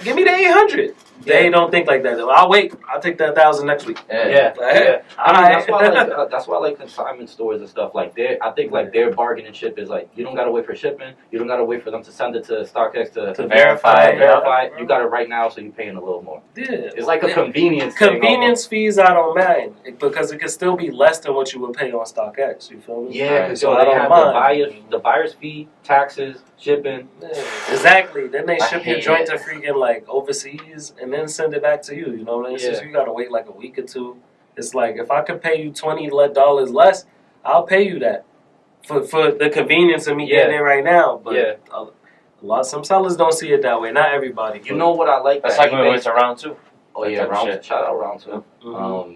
Give me the 800. They don't think like that. I'll wait. I'll take that 1,000 next week. Yeah. I mean, Alright. that's why like consignment stores and stuff like I think like their bargaining chip is like you don't gotta wait for shipping, you don't gotta wait for them to send it to StockX to verify it, verify it. yeah. You got it right now, so you're paying a little more. Yeah. It's like a convenience. thing Convenience fees I don't mind because it can still be less than what you would pay on StockX. You feel me? Yeah, because So they I don't have mind. the buyer's fee, taxes, shipping. Yeah, exactly. Then they I ship your hate joint it. to freaking like overseas and then send it back to you. You know what I mean? Yeah. So you gotta wait like a week or two. It's like if I could pay you $20 less, I'll pay you that for the convenience of me getting it right now. But some sellers don't see it that way. Not everybody. You know what I like? That's that like when we went eBay- to round 2. Oh that yeah, type of round. shit. Shout out round 2.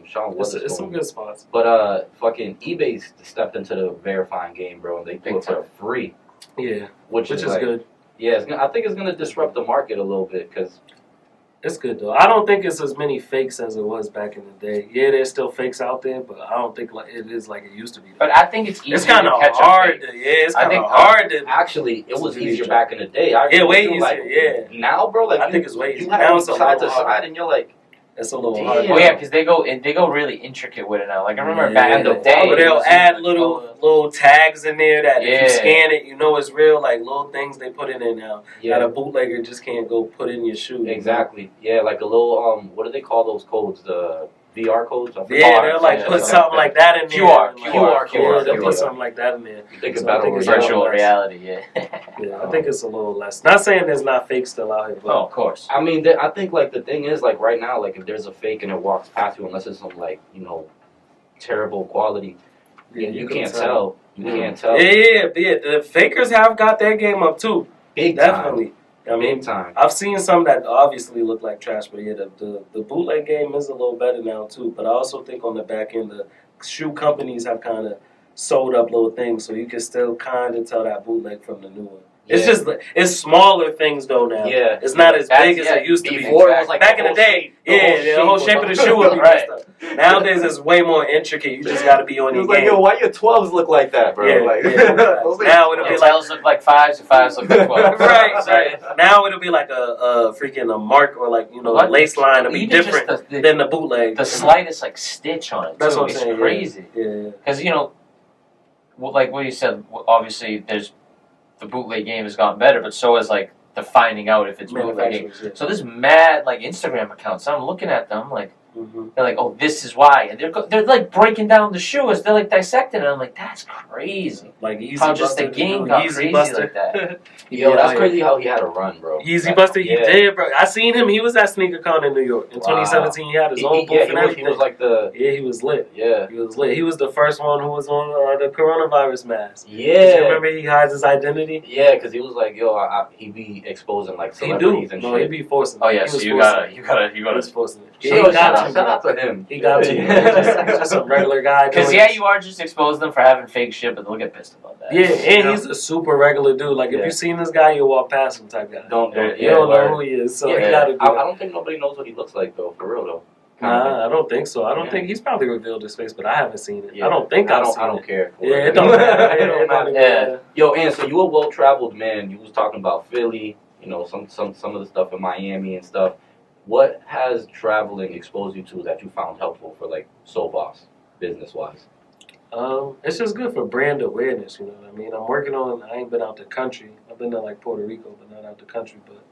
Sean It's was some good spots. But fucking eBay stepped into the verifying game, bro. And they do Big it for free, Yeah, which which is like, good. Yeah, I think it's gonna disrupt the market a little bit because It's good though. I don't think it's as many fakes as it was back in the day. Yeah, there's still fakes out there, but I don't think like it is like it used to be. But I think it's easier It's kind to of catch hard. a fake. It's I kind of think- hard to. actually it was It's easier easier. back in the day. I Yeah, way feel like, easier, yeah. Now, bro, like I think it's way you easier. have Now it it's a side to little hard. side, and you're like, It's a little Damn. hard. Oh yeah, because they go really intricate with it now. Like I remember back in the Yeah. day, But it they'll was add like, little tags in there that if Yeah. you scan it, you know it's real. Like little things they put in there now yeah, that a bootlegger just can't go put in your shoe. exactly, yeah, like a little what do they call those codes? The VR codes. I forget. Yeah, they'll like Yeah, put something something like that in there. QR, Like, QR, they'll QR. put something like that in there. You think So about I think it, it's over virtual less. reality. Yeah. Yeah, I think it's a little less. Not saying there's not fake still out here, but Oh, of course. I mean, I think like the thing is like right now, like if there's a fake and it walks past you, unless it's some like terrible quality, yeah, you can can't tell. You can't tell. Yeah. The fakers have got their game up too. Big time. Definitely. I mean, Big time. I've seen some that obviously look like trash, but yeah, the bootleg game is a little better now too. But I also think on the back end, the shoe companies have kind of sold up little things, so you can still kind of tell that bootleg from the new one. It's Yeah. just it's smaller things though now. Yeah. It's not as That's- big as it used to be. Before it was like Back the in the whole day, shape- the whole shape of the shoe would be Right. messed up. Nowadays, it's way more intricate. You just got to be on It your was like, game. yo, why your 12s look like that, bro? Yeah, like, yeah. those are- Now it'll The be like 12s look like 5s, the 5s look like 12s. right. Now it'll be like a freaking a mark or like What? lace line. It'll be Even just different the than the bootleg. slightest like stitch on it. That's too. what I'm It's saying. crazy. Yeah. Because like what you said, obviously there's the bootleg game has gotten better, but so has like the finding out if it's bootlegging. Yeah. So there's mad like Instagram accounts. I'm looking at them like. Mm-hmm. They're like, oh, this is why, and they're like breaking down the shoes. They're like dissecting it. I'm like, that's crazy. Like Easy how just the game got Easy crazy Buster. like that. Yo, that's crazy how he had a run, bro. Easy Buster, he did, bro. I seen him. He was at SneakerCon in New York in 2017. He had his own booth and everything. He was like the he was lit. Yeah, he was lit. He was the first one who was on the coronavirus mask. Yeah, you remember he hides his identity. Yeah, because he was like, yo, he be exposing like celebrities and shit. No, he be forcing. Oh yeah, so you gotta. He's forcing it. Shout out to him. He got to. He's just a regular guy. Because you are just exposing them for having fake shit, but they'll get pissed about that. Yeah, and he's a super regular dude. Like if you seen this guy, you walk past him type guy. You don't know who he is, so he gotta do I don't think nobody knows what he looks like though, for real though. Nah, I don't think so. I don't think he's probably revealed his face, but I haven't seen it. I don't think I don't care. It don't matter. It don't matter. Yeah. Yo, and so you a well-traveled man. You was talking about Philly, you know, some of the stuff in Miami and stuff. What has traveling exposed you to that you found helpful for like Sobos, business-wise? It's just good for brand awareness, you know what I mean? I'm working on, I ain't been out the country. I've been to like Puerto Rico, but not out the country, but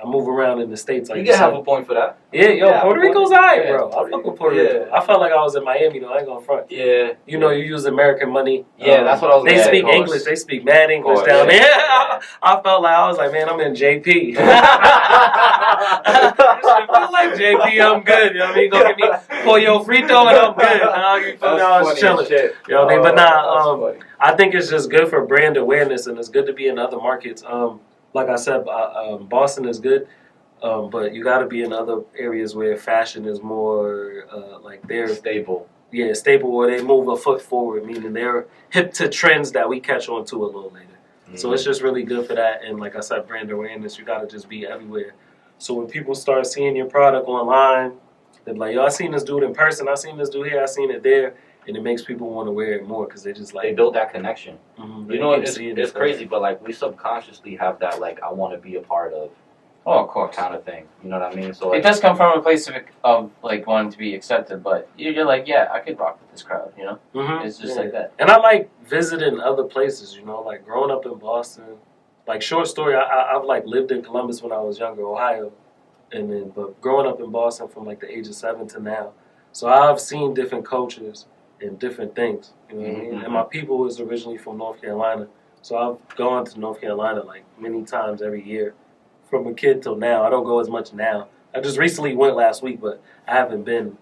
I move around in the States. Like you can have a point for that. Yeah, Puerto Rico's alright, bro. I fuck with Puerto Rico. I felt like I was in Miami, though. I ain't gonna front. Yeah. You know, you use American money. Yeah, that's what I was They speak English. They speak mad English down there. I felt like, I was like, man, I'm in JP. I feel like JP, I'm good. You know what I mean? Go get me pollo frito and I'm good. You feel me? I was chilling. You know what I mean? But nah, I think it's just good for brand awareness and it's good to be in other markets. Like I said, Boston is good, but you got to be in other areas where fashion is more like they're stable. Yeah, stable, where they move a foot forward, meaning they're hip to trends that we catch on to a little later. Mm-hmm. So it's just really good for that. And like I said, brand awareness, you got to just be everywhere. So when people start seeing your product online, they're like, yo, I seen this dude in person. I seen this dude here. I seen it there. And it makes people want to wear it more because they just like... They build that connection. Mm-hmm, you know, it's crazy, but like we subconsciously have that like, I want to be a part of. Oh, of course. Kind of thing. You know what I mean? So like, it does come from a place of like wanting to be accepted, but you're like, yeah, I could rock with this crowd, you know? Mm-hmm. It's just like that. And I like visiting other places, you know, like growing up in Boston. Like, short story, I've like lived in Columbus when I was younger, Ohio. But growing up in Boston from like the age of 7 to now. So I've seen different cultures and different things, you know what I mean? And my people was originally from North Carolina. So I've gone to North Carolina like many times every year. From a kid till now. I don't go as much now. I just recently went last week, but I haven't been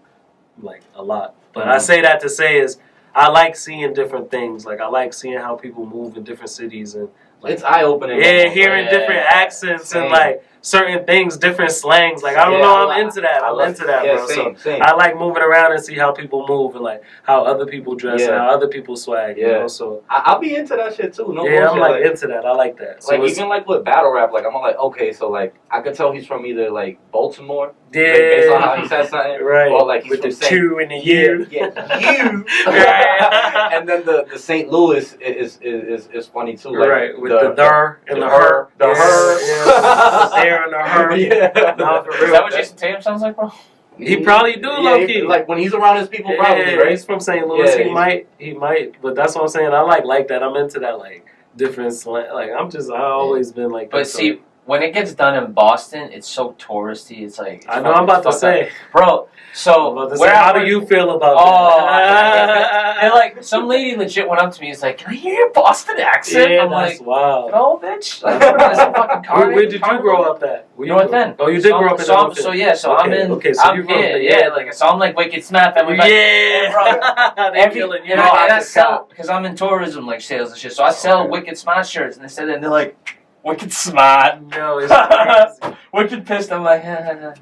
like a lot. But I say that to say is I like seeing different things. Like I like seeing how people move in different cities and like, it's eye opening. Yeah, hearing different accents and like certain things, different slangs. Like I don't know, I'm into that. I'm into that, bro. So I like moving around and see how people move and like how other people dress and how other people swag. You know? So I'll be into that shit too. No bullshit. I'm like into that. I like that. So like even like with battle rap, like I'm like, okay, so like I could tell he's from either like Baltimore, based on how he said something, right? Or like he's with from the Q and the U, you. And then the St. Louis is funny too, like, right? With the der and the her, the her, the there and the her. Yeah, no, for real. Is that what Jason Tatum sounds like, bro? He probably do, low key. Like when he's around his people, probably, right? He's from St. Louis. He might. But that's what I'm saying. I like that. I'm into that, like different slang. Like I've always been like. But see, when it gets done in Boston, it's so touristy. It's like I know. I'm about to say, bro. So how do you feel about that? And like some lady legit went up to me. He's like, "Can I hear your Boston accent?" Yeah, I'm that's like, wild. "No, bitch." Like, fucking car where did you grow up at? North End. Oh, you did grow up in North End. So yeah, so I'm in. Okay, so I'm here. Yeah, like so I'm like Wicked Snap. And I sell because I'm in tourism, like sales and shit. So I sell Wicked Smart shirts, and they're like. Wicked Smart. No, it's crazy. Wicked pissed. I'm like,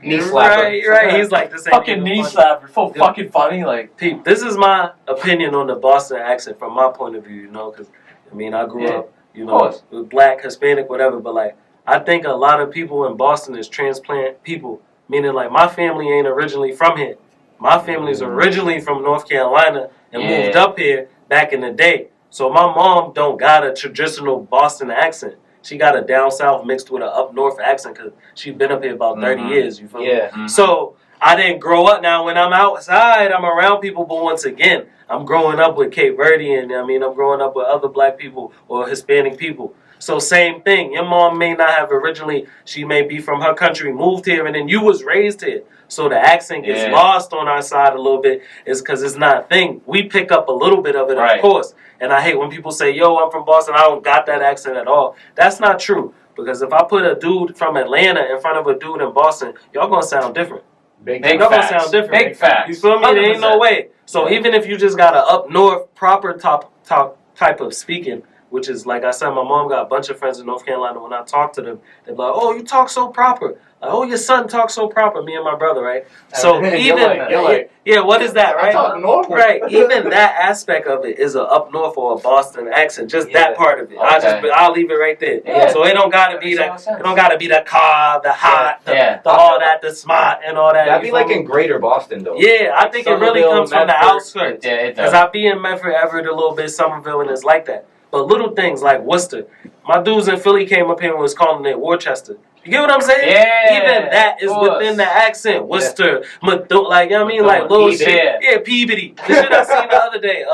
knee slapper. Right. He's like, this ain't fucking knee slapper. So fucking funny. Like, Pete, this is my opinion on the Boston accent from my point of view, you know, because, I mean, I grew up, you know, black, Hispanic, whatever, but, like, I think a lot of people in Boston is transplant people, meaning, like, my family ain't originally from here. My family's originally from North Carolina and moved up here back in the day. So my mom don't got a traditional Boston accent. She got a down south mixed with an up north accent because she's been up here about 30 years, you feel me? Mm-hmm. So I didn't grow up. Now when I'm outside, I'm around people, but once again, I'm growing up with Cape Verdean. I mean, I'm growing up with other black people or Hispanic people. So same thing. Your mom may not have originally, she may be from her country, moved here, and then you was raised here. So the accent gets lost on our side a little bit is because it's not a thing. We pick up a little bit of it, of course. And I hate when people say, yo, I'm from Boston, I don't got that accent at all. That's not true. Because if I put a dude from Atlanta in front of a dude in Boston, y'all gonna sound different. Big y'all facts. gonna sound different. Big facts. You feel me? 100%. There ain't no way. So even if you just got a up north proper type of speaking, which is, like I said, my mom got a bunch of friends in North Carolina. When I talk to them, they're like, oh, you talk so proper. Like, oh, your son talks so proper, me and my brother, right? So even, what is that, right? I talk normal. Right, even that aspect of it is a up north or a Boston accent, just that part of it. Okay. I'll leave it right there. Yeah. So it don't gotta be that, it don't gotta be the car, the hot, the all that, the smart and all that. That'd be like in greater Boston, though. Yeah, I think it really comes from the outskirts. Yeah, it does. Because I be in Medford, Everett a little bit, Somerville, and it's like that. But little things like Worcester. My dudes in Philly came up here and was calling it Worcester. You get what I'm saying? Yeah. Even that is within the accent. Worcester, like, you know what I mean? Like little shit. Yeah, Peabody. The shit I seen the other day,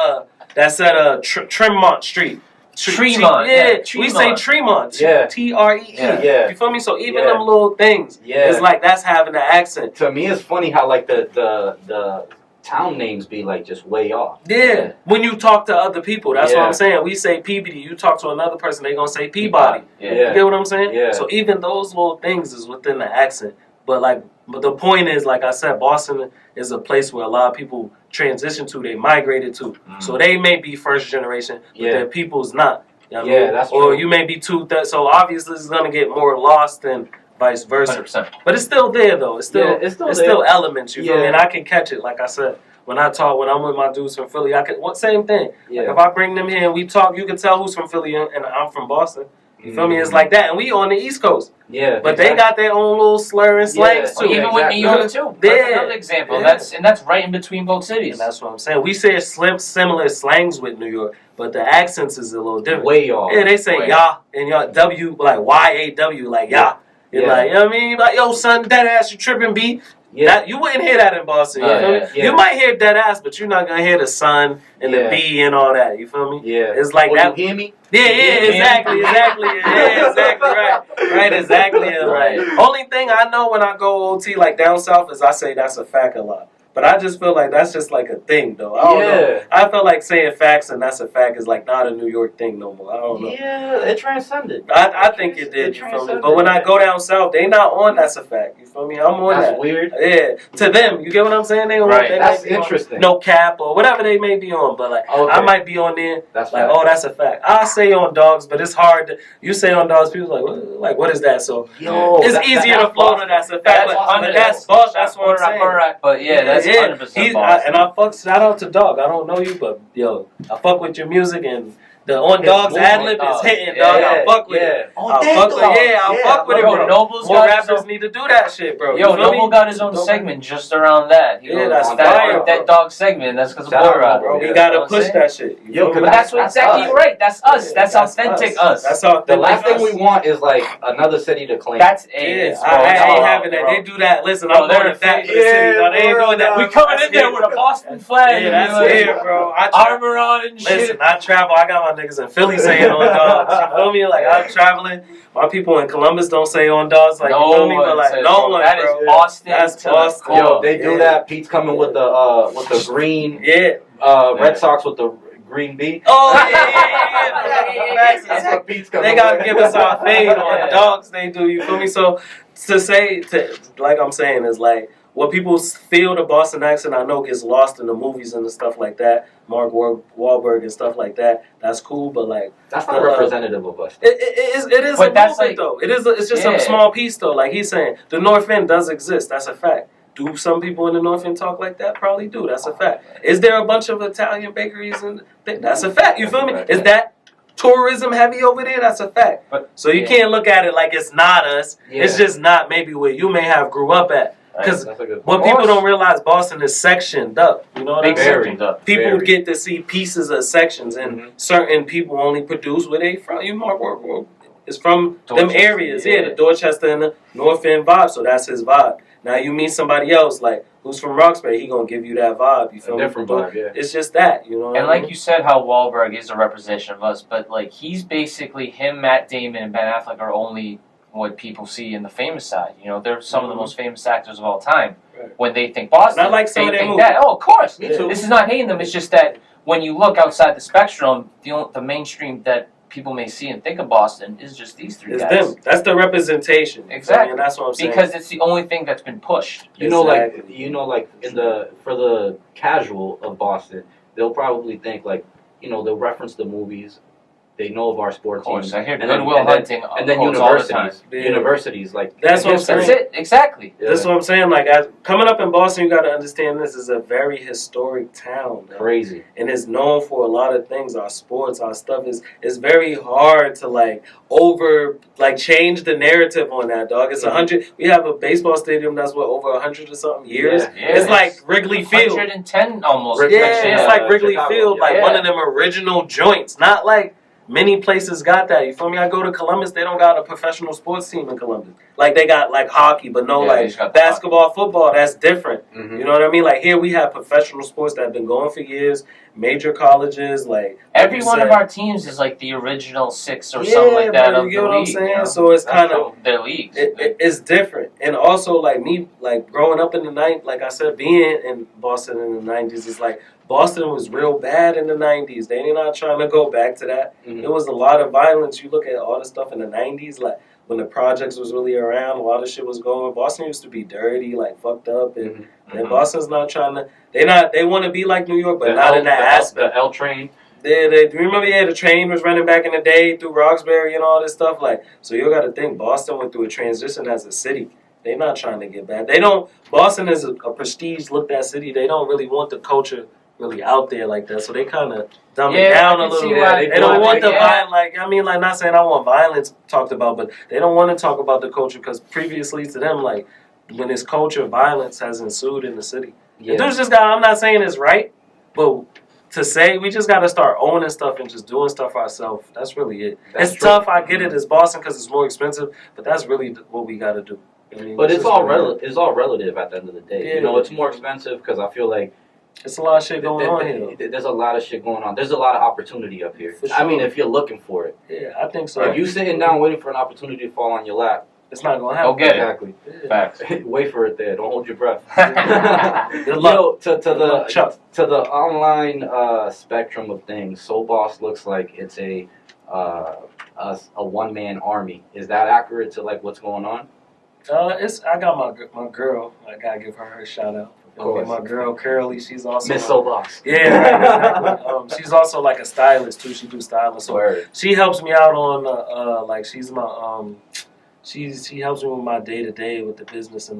that's at Tremont Street. Tremont. Yeah, we say Tremont. Yeah. Tree. Yeah. You feel me? So even them little things, it's like that's having the accent. To me, it's funny how like the town names be like just way off. Yeah. When you talk to other people, that's what I'm saying. We say Peabody. You talk to another person, they gonna say Peabody. Yeah. You get what I'm saying? Yeah. So even those little things is within the accent. But the point is, like I said, Boston is a place where a lot of people transition to, they migrated to. So they may be first generation, but their people's not. You know what I mean? That's or true. you may be so obviously it's gonna get more lost than vice versa. 100%. But it's still there though. It's still elements, you feel me? And I can catch it, like I said. When I'm with my dudes from Philly, same thing. Like if I bring them here and we talk, you can tell who's from Philly and I'm from Boston. You feel me? It's like that. And we on the East Coast. Yeah. But they got their own little slur and slangs too. Even with New York too. That's another example. That's right in between both cities. And that's what I'm saying. We say similar slangs with New York, but the accents is a little different. Way off. Yeah, they say ya and y'all W like YAW like ya. You're like, you know what I mean? Like, yo, son, that ass, you tripping, B. Yeah, you wouldn't hear that in Boston. You feel me? You might hear that ass, but you're not gonna hear the sun and the B and all that. You feel me? Yeah, it's like that. You hear me? Yeah, exactly. Yeah, exactly right, exactly. Right. Only thing I know when I go OT like down south is I say that's a fact a lot. But I just feel like that's just like a thing, though. I don't know. I feel like saying facts and that's a fact is like not a New York thing no more. I don't know. Yeah, it transcended. I think it did, you feel me? But when I go down south, they not on that's a fact. You feel me? I'm on that. That's weird. Yeah. To them, you get what I'm saying? They on right. That's interesting. No cap or whatever they may be on. But like I might be on there. That's like, oh, that's a fact. I say on dogs, but it's hard. You say on dogs, people like, what is that? So it's easier to flow to that's a fact. But that's Bosch. That's what I'm saying. But yeah, that's 100% and I fuck, shout out to Dog. I don't know you, but yo, I fuck with your music and the On Dog's ad-lib is hitting, dog. I fuck with it. I fuck with it, bro. Noble's more rappers need to do that shit, bro. Yo, Noble got his own segment just around that. That's fire, that Dog segment. That's because of Boy Rap, bro. We gotta push that shit. Yo, but that's exactly right. That's us. That's authentic us. That's authentic. The last thing we want is like another city to claim. That's I ain't having that. They do that. Listen, I'm going to that. They ain't doing that. We coming in there with a Boston flag. Yeah, that's it, bro. Armor on and shit. Listen, I travel. I got my niggas in Philly saying on dogs. You feel me? Like I'm traveling. My people in Columbus don't say on dogs. Like you feel me? But like no one, that bro. Is Boston. That's Boston. Yo, they do that. Pete's coming with the green. Red Sox with the green B. Oh yeah. That's what Pete's coming. They gotta give us our fade on dogs. They do. You feel me? So like I'm saying is like. What people feel the Boston accent, I know gets lost in the movies and the stuff like that. Mark Wahlberg and stuff like that. That's cool, but like that's not representative of us. It is but a that's movement, like, though. It's just a small piece though. Like he's saying, the North End does exist. That's a fact. Do some people in the North End talk like that? Probably do. That's a fact. Is there a bunch of Italian bakeries and that's a fact? You feel me? Is that tourism heavy over there? That's a fact. So you can't look at it like it's not us. It's just not maybe where you may have grew up at. Because what people don't realize, Boston is sectioned up. You know what I'm saying? People get to see pieces of sections, and certain people only produce where they from. You Mark is from them areas. Yeah, the Dorchester and the North End vibe. So that's his vibe. Now you meet somebody else, like, who's from Roxbury, he gonna give you that vibe, you feel me? Different vibe, yeah. It's just that, you know. And like you said, how Wahlberg is a representation of us, but like he's basically him, Matt Damon, and Ben Affleck are only what people see in the famous side. You know, they're some of the most famous actors of all time. Right. When they think Boston, Not like some they of their think movies. that. Oh, of course. Me too. This is not hating them. It's just that when you look outside the spectrum, the mainstream that people may see and think of Boston is just these three It's guys. them. That's the representation. Exactly. And that's what I'm saying. Because it's the only thing that's been pushed. You know, Exactly. like for the casual of Boston, they'll probably think like, they'll reference the movies. They know of our Of sport course, teams. I hear And Goodwill then- Hunting And then quotes all the time. universities, like That's what I'm That's saying. it, exactly. Yeah. That's what I'm saying. Like, coming up in Boston, you got to understand this is a very historic town. Man. Crazy. And it's known for a lot of things. Our sports, our stuff is very hard to change the narrative on that, dog. It's 100. We have a baseball stadium that's over 100 or something years. Yeah, It's like Wrigley Field. 110 almost. Yeah, next year. it's like Wrigley Chicago, Field, like yeah. one of them original joints. Not like many places got that. You feel me? I go to Columbus, they don't got a professional sports team in Columbus. Like they got like hockey, but no Yeah, they just got like the basketball, football. That's different. Mhm. You know what I mean? Like here we have professional sports that have been going for years, major colleges, like Every you one said. of our teams is like the original 6 or something like that bro, of you the get what I'm league. saying? You know? So it's That's kind of dope. Their leagues. it's different. And also like me, like growing up in the night, like I said, being in Boston in the 90s is like Boston was real bad in the 90s. They're not trying to go back to that. Mhm. There was a lot of violence. You look at all the stuff in the 90s, like when the projects was really around, a lot of shit was going. Boston used to be dirty, like fucked up, and, and Boston's not trying to. They want to be like New York, but not in that aspect. The L train. Do you remember? Yeah, the train was running back in the day through Roxbury and all this stuff. Like, so you got to think Boston went through a transition as a city. They're not trying to get back. They don't. Boston is a prestige looked at city. They don't really want the culture really out there like that. So they kind of dumb it down a little bit. They don't want the violence. Like I mean, like not saying I want violence talked about, but they don't want to talk about the culture because previously to them, like when this culture, violence has ensued in the city. Yeah. Dudes just got. I'm not saying it's right, but to say we just got to start owning stuff and just doing stuff ourselves. That's really it. That's It's true. tough. I get it. It's Boston because it's more expensive, but that's really what we got to do. I mean, But it's just all really- it's all relative at the end of the day. Yeah. You know, it's more expensive because I feel like It's a lot of shit going on here. there's a lot of shit going on. There's a lot of opportunity up here. For I mean, sure. if you're looking for it. Yeah, I think so. If you sitting down waiting for an opportunity to fall on your lap, It's not gonna Go happen. get it. exactly. Yeah. Facts. Wait for it there. Don't hold your breath. Good luck. Yo, to Good luck, the Chuck. to the online spectrum of things, Sobos looks like it's a one man army. Is that accurate to like what's going on? I got my girl. I gotta give her a shout out. Of course. My girl Curly, she's also Miss Sobos. Yeah, exactly. She's also like a stylist too. She do styling, so Word. she helps me out on like she's my she helps me with my day to day with the business and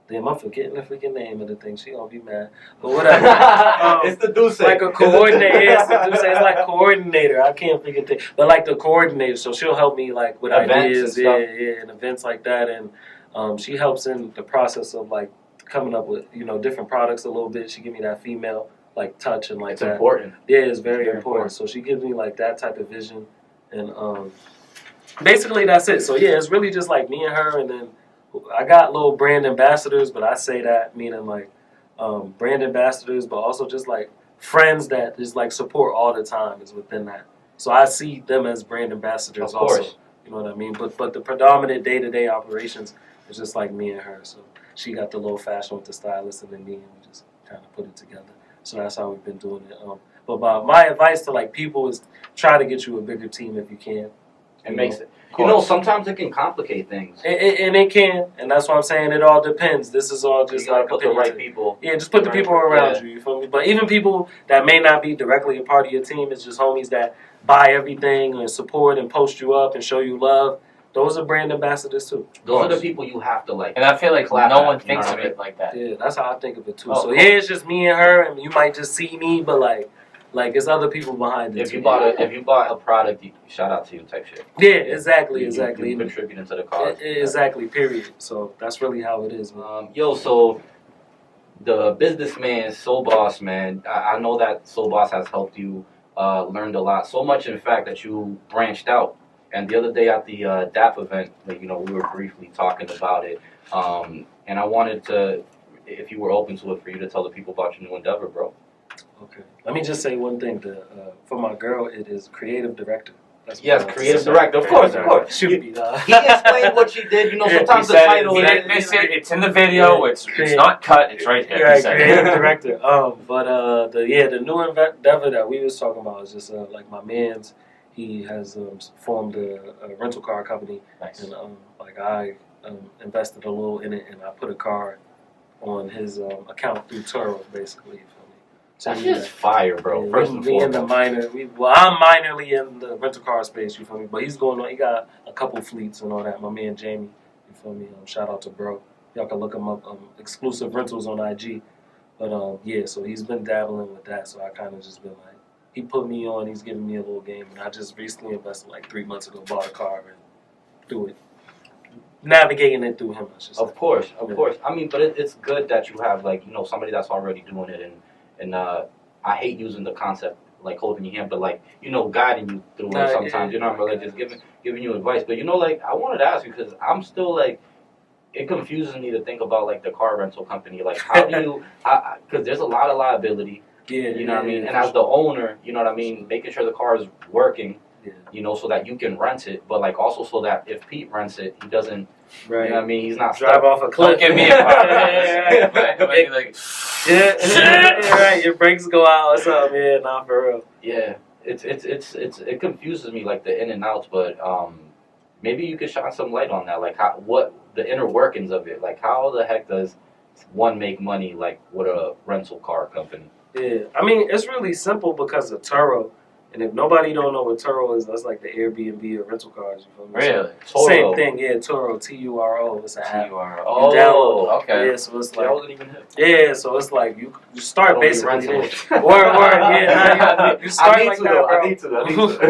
damn I'm forgetting the freaking name of the thing. She gonna be mad, but whatever. It's the Duce. Like a coordinator. It's like coordinator. I can't freaking think, but like the coordinator. So she'll help me like with Events ideas, and stuff. and events like that, and she helps in the process of like coming up with different products a little bit. She give me that female like touch and like It's that. important. Yeah, it's very very important. So she gives me like that type of vision, and basically that's it. So yeah, it's really just like me and her, and then I got little brand ambassadors, but I say that meaning like brand ambassadors, but also just like friends that just like support all the time is within that. So I see them as brand ambassadors Of course. also. You know what I mean? But the predominant day-to-day operations is just like me and her. So she got the little fashion with the stylist, and then me, and we just kind of put it together. So that's how we've been doing it. But my advice to like people is try to get you a bigger team if you can. It makes it. Sometimes it can complicate things. And it can, and that's what I'm saying. It all depends. This is all just You gotta like put the opinions. right people. Yeah, just put the people around Yeah. you. You feel me? But even people that may not be directly a part of your team, it's just homies that buy everything and support and post you up and show you love. Those are brand ambassadors too. Those are the people you have to like. And I feel like Clap no at, one you know thinks what of I mean? it like that. Yeah, that's how I think of it too. Oh, So cool. yeah, it's just me and her, and you might just see me, but like it's other people behind it. If too. you bought a product, shout out to you type shit. Yeah, exactly. You contributing to the cause. Exactly. Period. So that's really how it is, man. So the businessman, Sobos, man, I know that Sobos has helped you, learned a lot. So much, in fact, that you branched out And the other day at the DAP event, like, we were briefly talking about it. And I wanted to, if you were open to it, for you to tell the people about your new endeavor, bro. Okay. Let me just say one thing. For my girl, it is creative director. Yes, creative director. Of course. Shoot me, dog. He explained what she did. Sometimes the title. He didn't miss it. It's in the video. It's not cut. It's right there. Right, creative director. The new endeavor that we was talking about is just like my man's. He has formed a rental car company. Nice. And I invested a little in it, and I put a car on his account through Turo, basically. So that's just fire, bro. Yeah, First and foremost. I'm minorly in the rental car space, you feel me? But he's going on. He got a couple fleets and all that. My man Jamie, you feel me? Shout out to bro. Y'all can look him up. Exclusive rentals on IG. But so he's been dabbling with that. So I kind of just been like, he put me on. He's giving me a little game, and I just recently invested like 3 months ago. Bought a car and do it. Navigating it through him, I should say. Of course. I mean, but it's good that you have somebody that's already doing it and I hate using the concept like holding your hand, but guiding you through it sometimes. I'm really just giving you advice. But I wanted to ask you because I'm still it confuses me to think about the car rental company. Like, how do you? Because there's a lot of liability. Yeah, you know what I mean. And as the owner, you know what I mean, making sure the car is working. Yeah. So that you can rent it, but also so that if Pete rents it, he doesn't. Right. You know what I mean? He's not drive off a cliff. Don't give me a car. Right. Your brakes go out. What's up, man? Nah, for real. Yeah. It confuses me the in and outs, but maybe you could shine some light on that, what the inner workings of it, how the heck does one make money with a rental car company? Yeah, I mean it's really simple because of Turo. And if nobody don't know what Turo is, that's like the Airbnb of rental cars. You feel me? Really? So, same thing, yeah. Turo, Turo. It's an app. Oh, okay. Yeah, so it's like. I wasn't even hip. Yeah, so it's like you start basically there. You start like that, bro. I need to.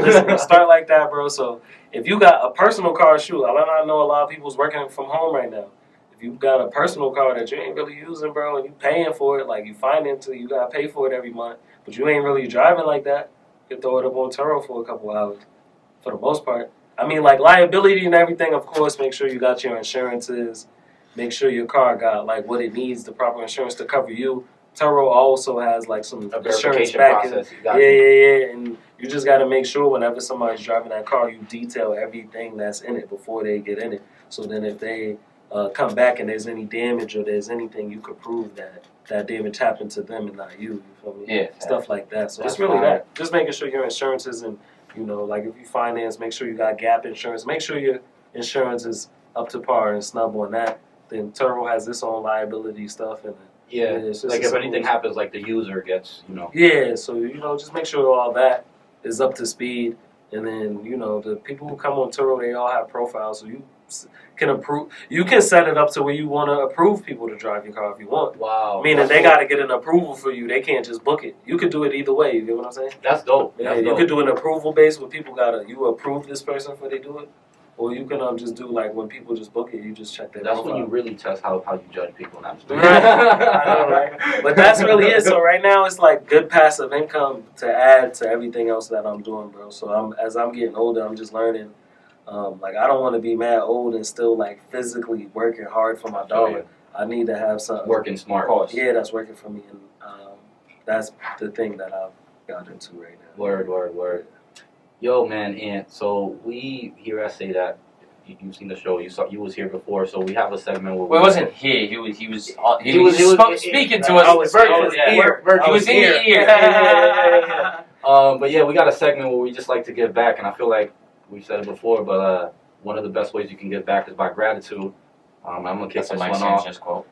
Listen, you start like that, bro. So if you got a personal car, I know a lot of people's working from home right now. If you got a personal car that you ain't really using, bro, and you paying for it, you finance it, you gotta pay for it every month, but you ain't really driving like that. You can throw it up on Turo for a couple hours, for the most part. I mean, liability and everything, of course, make sure you got your insurances. Make sure your car got, what it needs, the proper insurance to cover you. Turo also has, some insurance backing. Yeah. And you just got to make sure whenever somebody's driving that car, you detail everything that's in it before they get in it. So then if they come back and there's any damage or there's anything, you could prove that damage happened to them and not you. You feel me? Yeah. Stuff like that. So it's really that. Just making sure your insurance is if you finance, make sure you got gap insurance. Make sure your insurance is up to par and snub on that. Then Turo has its own liability stuff and it's just if anything happens, the user gets, Yeah, so just make sure all that is up to speed, and then the people who come on Turo, they all have profiles, so you can approve. You can set it up to where you want to approve people to drive your car if you want. Wow. Meaning they got to get an approval for you. They can't just book it. You could do it either way. You get what I'm saying? That's dope. Yeah, you could do an approval base where people you approve this person before they do it. Or you can just do when people just book it, you just check their profile. That's when you really test how you judge people now. Right. I know, right? But that's really it. So right now it's good passive income to add to everything else that I'm doing, bro. So as I'm getting older, I'm just learning. I don't want to be mad old and still physically working hard for my dollar. I need to have something working smart. Yeah, that's working for me, and that's the thing that I've got into right now. Word. Yo, man, and so we here at Say That. You've seen the show. You was here before, so we have a segment where he wasn't here. He was speaking to us. I was here. He was in your ear. Yeah. But yeah, we got a segment where we just like to give back, and I feel like we've said it before, but one of the best ways you can give back is by gratitude. I'm gonna kick this one off. Just quote.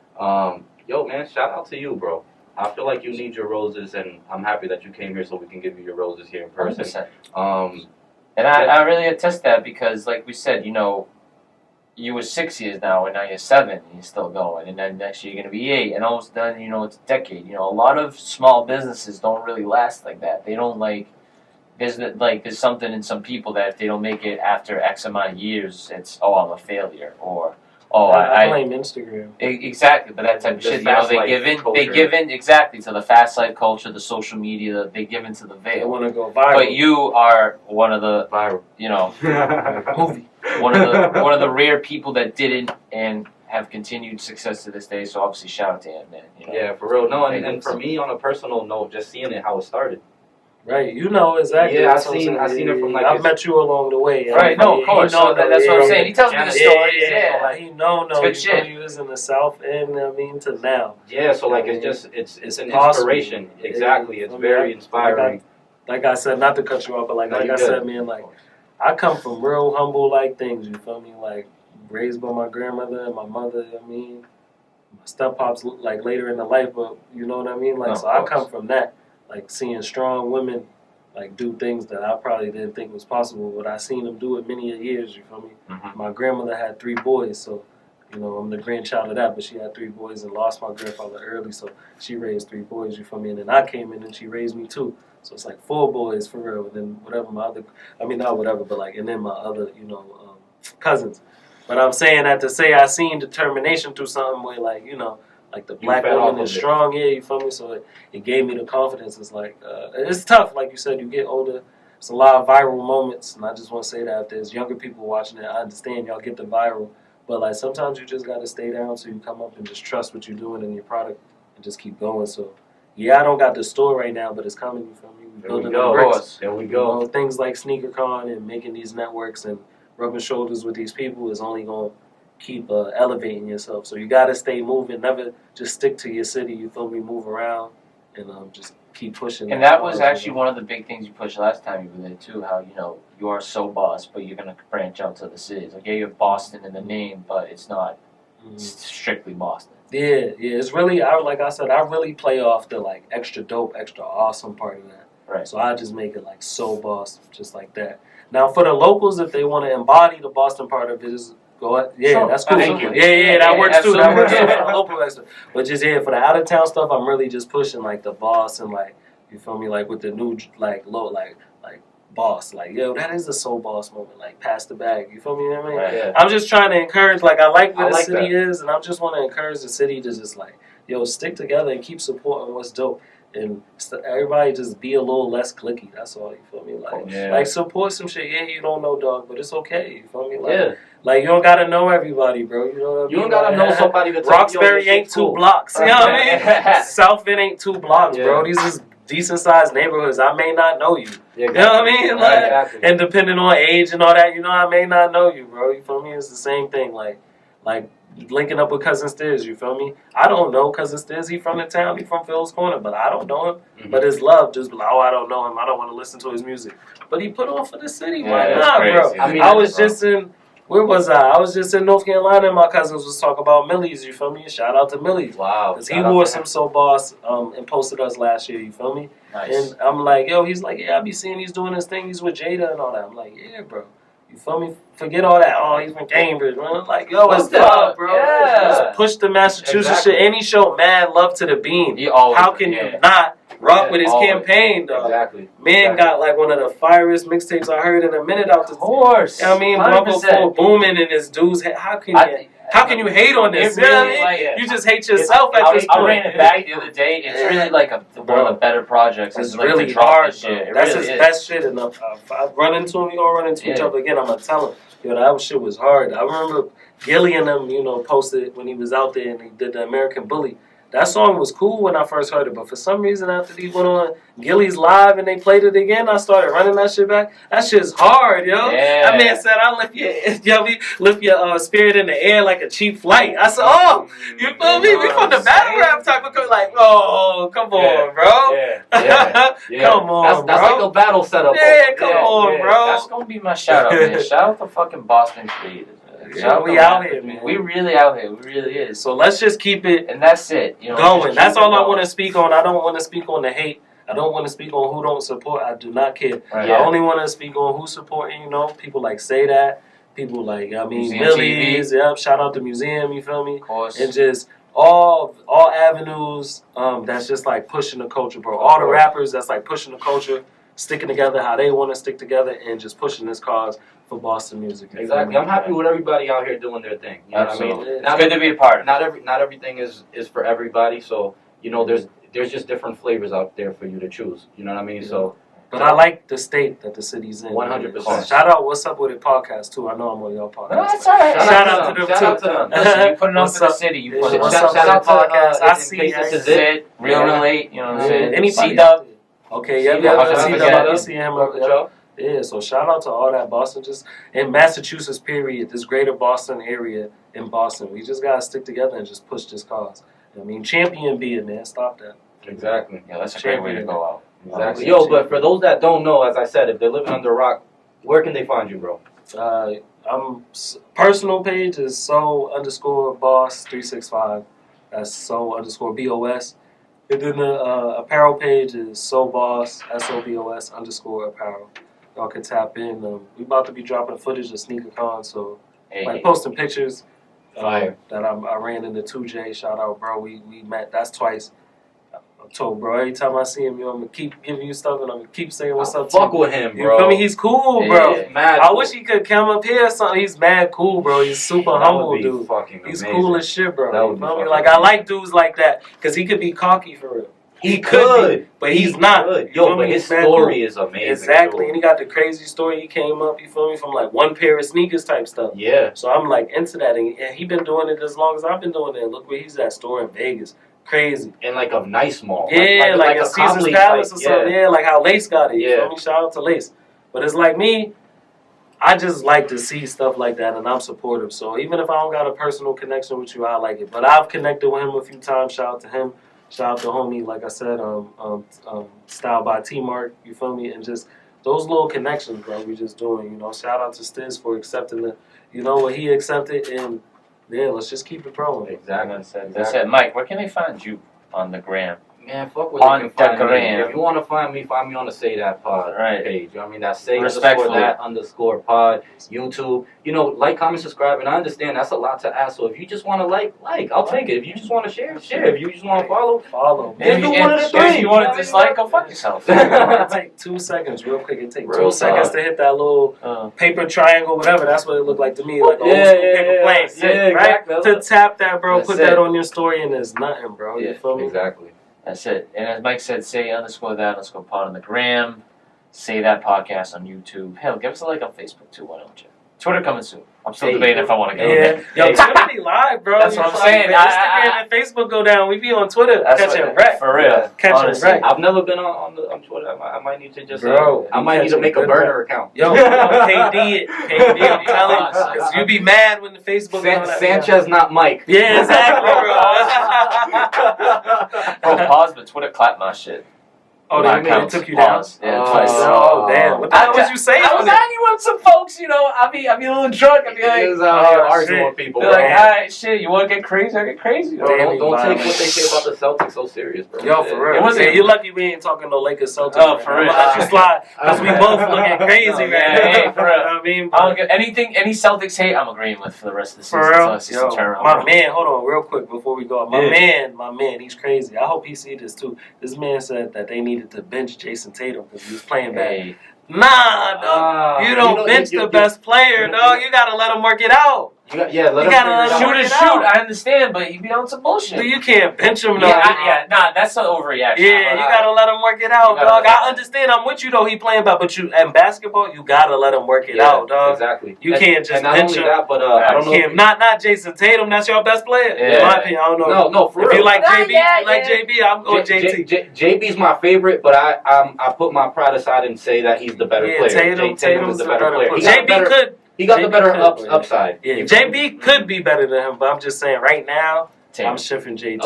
Yo, man, shout out to you, bro. I feel like you need your roses, and I'm happy that you came here so we can give you your roses here in person. 100%. And I really attest that because, like we said, you were 6 years now, and now you're 7, and you're still going. And then next year you're going to be 8, and almost done, it's a decade. A lot of small businesses don't really last like that. They don't there's something in some people that if they don't make it after X amount of years, it's, I'm a failure, or oh, I blame Instagram. Exactly, but that type of shit, they give in exactly to the fast life culture, the social media, they give into the veil. They want to go viral. But you are one of the viral, one of the rare people that didn't and have continued success to this day. So obviously, shout out to him, man. Yeah, for real. No, and for me, on a personal note, just seeing it how it started. Right, exactly. Yeah, I seen it from I've met you along the way. Right, no, of course. So that's what I'm saying. He tells me the stories. Yeah, like good shit. He was in the South End. To now. Yeah, so like it's an inspiration. Exactly, it's very inspiring. Like I said, not to cut you off, but like I said, man, like I come from real humble things. You feel me? Like raised by my grandmother and my mother. My step pops like later in the life, but you know what I mean. Like I come from that. Like seeing strong women like do things that I probably didn't think was possible, but I seen them do it many years. You feel me? Mm-hmm. My grandmother had 3 boys, so I'm the grandchild of that. But she had 3 boys and lost my grandfather early, so she raised 3 boys. You feel me? And then I came in and she raised me too. So it's like 4 boys for real. And then whatever my other, not whatever, but like, and then my other, cousins. But I'm saying that to say I seen determination through something where like like the black woman is strong, you feel me? So it gave me the confidence. It's like, it's tough, like you said, you get older. It's a lot of viral moments, and I just want to say that if there's younger people watching it, I understand y'all get the viral, but like sometimes you just got to stay down so you come up and just trust what you're doing in your product and just keep going. So, I don't got the store right now, but it's coming, you feel me? There we go. There we go. Things like SneakerCon and making these networks and rubbing shoulders with these people is only going to keep elevating yourself. So you got to stay moving. Never just stick to your city. You feel me? Move around and just keep pushing. And that was actually one of the big things you pushed last time you were there too. How you are Sobos, but you're gonna branch out to the cities. Like you have Boston in the name, but it's not strictly Boston. Yeah. It's really like I said, I really play off the like extra dope, extra awesome part of that. Right. So I just make it like Sobos, just like that. Now for the locals, if they want to embody the Boston part of it, is go ahead. Yeah, that's cool. Thank you. Yeah, that works too. That works too for Yeah. the local extra. But just for the out of town stuff, I'm really just pushing like the boss and like you feel me, like with the new like low like boss, like that is a soul boss moment. Like pass the bag. You feel me? You know what I mean? Right, yeah. I'm just trying to encourage. Like I like where the city that. is, and I just want to encourage the city to just like stick together and keep supporting what's dope. And everybody just be a little less cliquey. That's all. You feel me? Like support some shit. Yeah, you don't know, dog, but it's okay. You feel me? Like, like you don't gotta know everybody, bro. You know what I mean? You don't gotta know somebody to Roxbury ain't 2 blocks. You know what I mean? South End ain't 2 blocks, bro. These is decent sized neighborhoods. I may not know you. You know what I mean? Like, exactly. And depending on age and all that, I may not know you, bro. You feel me? It's the same thing. Like linking up with Cousin Stiz, you feel me? I don't know Cousin Stiz. He from the town. He from Phil's Corner, but I don't know him. Mm-hmm. But his love just be like, I don't know him. I don't want to listen to his music. But he put on for the city. Why not, bro? I mean, I was just in... Where was I? I was just in North Carolina and my cousins was talking about Millie's, you feel me? Shout out to Millie's. Wow. Because he wore some So Boss and posted us last year, you feel me? Nice. And I'm like, he's like, I be seeing he's doing this thing. He's with Jada and all that. I'm like, yeah, bro. You feel me? Forget all that. Oh, he's from Cambridge, man. I'm like, it's up, bro. Yeah. Let's push the Massachusetts shit. And he showed mad love to the Bean. How can you not rock with his campaign, dog? Exactly. Man got like one of the fierest mixtapes I heard in a minute out the... Of course. You know what I mean? Brother Full booming in his dude's head. How can you hate on this? It really, you just hate yourself at this point. I ran it back the other day. It's really like one of the better projects. It's like really hard. Shit. That's really his best shit. And if I run into him, we gonna run into each other again. I'm gonna tell him, that shit was hard. I remember Gilly and them, posted when he was out there and he did the American Bully. That song was cool when I first heard it, but for some reason after he went on Gilly's Live and they played it again, I started running that shit back. That shit's hard, yo. Yeah. That man said, I lift your spirit in the air like a cheap flight. I said, you feel me? We from the battle rap type of like, come on, bro. Yeah. Come on, that's bro. like a battle setup. Yeah, come on, bro. That's gonna be my shout out, man. Shout out to fucking Boston creators. We out here, man. We really out here. We really is. So let's just keep it and that's it. Going. That's all I want to speak on. I don't want to speak on the hate. I don't want to speak on who don't support. I do not care. Right. I only want to speak on who's supporting. People like Say That. People like Millie's. Yep. Shout out to Museum. You feel me? Of course. And just all avenues. That's just like pushing the culture, bro. All the rappers that's like pushing the culture, sticking together how they want to stick together, and just pushing this cause for Boston music. Exactly. I'm happy with everybody out here doing their thing. You know Absolutely. what I mean? It's good to be a part of. Not everything is for everybody. So there's just different flavors out there for you to choose. You know what I mean? Yeah. So. But I like the state that the city's in. 100%. Shout out What's Up With It podcast too. I know I'm on your podcast. No, that's all right. Shout out to them Shout out to them. Listen, you put it on What's for the up? city. You Yeah, put it on. What's Shout up out to the podcast. I see this is Zit, it. Real Relate, you know what I'm saying? Anybody C-Dub. Okay, C-Dub, yeah, shout out to C-Dub. C-Dub. You see him. Yeah, so shout out to all that Boston, just in Massachusetts, period, this greater Boston area in Boston. We just gotta stick together and just push this cause. I mean, champion be it, man. Stop that. Exactly. Yeah, that's a great way to go out. Exactly. Yo, but for those that don't know, as I said, if they're living under a rock, where can they find you, bro? I'm personal page is so_boss365. That's so_BOS. And then the apparel page is Sobos SOBOS_apparel. Y'all can tap in. We about to be dropping footage of SneakerCon, so like posting pictures. Fire. That I ran into 2J. Shout out, bro. We met. That's twice. I told bro, every time I see him, I'm gonna keep giving you stuff and I'm gonna keep saying what's up to Fuck you. with him, You bro. feel me? He's cool, bro. Yeah. Mad I cool. wish he could come up here or something. He's mad cool, bro. He's super That humble, would be dude. fucking He's amazing. cool as shit, bro. That You would be feel me? fucking Like I amazing. like dudes like that because he could be cocky for real. He could could, but he's not. could. You Yo, feel but me? his He's mad story cool. is amazing. Exactly, too. and he got the crazy story. He came up, you feel me, from like one pair of sneakers type stuff. Yeah. So I'm like into that, and he been doing it as long as I've been doing it. Look where he's at, store in Vegas. Crazy. In like a nice mall. Yeah, like a a Caesar's Copley Palace type, or something. Yeah, like how Lace got it. You Yeah. feel me? Shout out to Lace. But it's like me, I just like to see stuff like that, and I'm supportive. So even if I don't got a personal connection with you, I like it. But I've connected with him a few times. Shout out to him. Shout out to homie, like I said, Style by T-Mark. You feel me? And just those little connections, bro. We just doing. You know, shout out to Stiz for accepting the, you know, what he accepted, and yeah, let's just keep it growing. Exactly. That's it. Mike, where can they find you on the gram? Man, fuck with On you can find the me. gram. If you want to find me on the Say That Pod Right. page. You know what I mean? That's Say Respectfully. _that_pod, YouTube. You know, like, comment, subscribe, and I understand that's a lot to ask. So if you just want to like, I'll take it. If you just want to share. If you just want to follow. Man. Just do one of the three. If you want to dislike, go fuck yourself. It take 2 seconds, real quick. It take Real 2 seconds talk. to hit that little paper triangle, whatever. That's what it looked like to me, like old Yeah, school yeah, paper yeah. plane. Yeah, right? exactly. To tap that, bro, That's put it. that on your story, and there's nothing, bro. You feel me? Exactly. That's it. And as Mike said, say _that_pod on the gram. Say that podcast on YouTube. Hell, give us a like on Facebook too. Why don't you? Twitter coming soon. I'm still debating if I want to get on Yeah, there. yo, Twitter be live, bro. That's You what I'm know, saying. Instagram and Facebook go down. We be on Twitter That's catching what- wreck. For real. Catching Honestly. wreck. I've never been on Twitter. I might need to just. Bro, I might need to catching make a good burner account. Yo, KD it. KD, I'm telling you. 'Cause you be mad when the Facebook and all that. Sanchez, not Mike. Yeah, exactly, bro. Bro, pause, but Twitter clapped my shit. Oh, My they account took you down? paused. Yeah, Oh. twice. Oh, damn. What the hell was you saying I was on there? arguing with some folks, you know. I'll be a little drunk. I'll be like, He was out here oh, arguing shit. with people. they're Bro. like, all right, shit, you want to get crazy? I'll get crazy. Bro, Damn, don't take violent. what they say about the Celtics so serious, bro. Yo, for real. It wasn't- Yeah, you lucky we ain't talking no Lakers Celtics. Oh, right for now. real. I'ma let you slide because we both looking crazy No, right yeah, now. hey, for real. I mean, I don't get anything, any Celtics hate, I'm agreeing with for the rest of the season. for until I real, see some yo, turnaround. my man, hold on, real quick before we go. Yeah. My man, he's crazy. I hope he see this too. This man said that they needed to bench Jason Tatum because he was playing bad. Hey, Nah, dog. You don't bench the best player, dog. You gotta let him work it out. Let You him gotta figure it let out. him shoot, I understand, but you be on some bullshit. You can't bench him, Yeah, nah, that's an overreaction. Yeah, you gotta let him work it out, You gotta dog. let him- I understand. I'm with you though. He playing bad, but you in basketball, you gotta let him work it Yeah, out, dog. Exactly. You can't just and not bench only him. that, but I don't know. Can't, not Jason Tatum. That's your best player. In Yeah. my opinion, I don't know. No, for If real. you like Nah, JB, yeah, you like yeah. JB. I'm going JT. JB's my favorite, but I put my pride aside and say that he's the better Yeah, player. Tatum Tatum is the better player. He got JB better- could. He got the JB better could, yeah. upside. Yeah, JB could be better than him, but I'm just saying right now, Tatum. I'm shifting JT.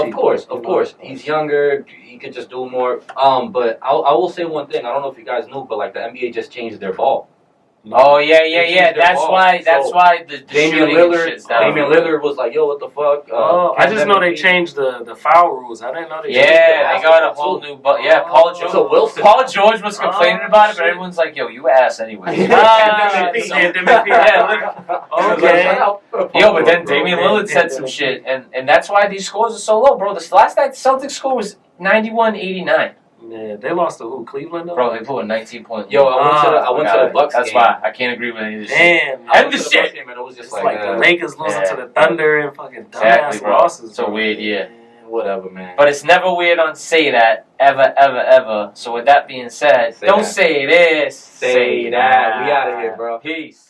Of course. He's younger. He could just do more. But I will say one thing. I don't know if you guys knew, but like the NBA just changed their ball. Oh yeah. They changed their That's ball. why. That's So, why the Damian shooting and Lillard. shit's down. Damian Lillard was like, "Yo, what the fuck?" I just know they MVP. changed the foul rules. I didn't know they changed Yeah, the they got a basketball whole too. new. Paul It's George. a Wilson. Paul George was complaining Oh, about it, but shit. everyone's like, "Yo, you ass anyway." Pandemic. Okay. Yo, but then Damian Lillard said some shit, and that's why these scores are so low, bro. This last night, the Celtics score was 91-89. Yeah, they lost to who? Cleveland though? Bro, they put a 19-point. Yo, I went to the Bucks That's game. why I can't agree with any of this shit. Damn. I And went the to the shit. Bucks game and it was just It's like the uh, Lakers losing to the Thunder and fucking dumbass Exactly, bro. losses. So bro. weird, yeah. whatever, man. But it's never weird on Say That, ever, ever, ever. So with that being said, Say don't that. say this. Say that. We outta here, bro. Peace.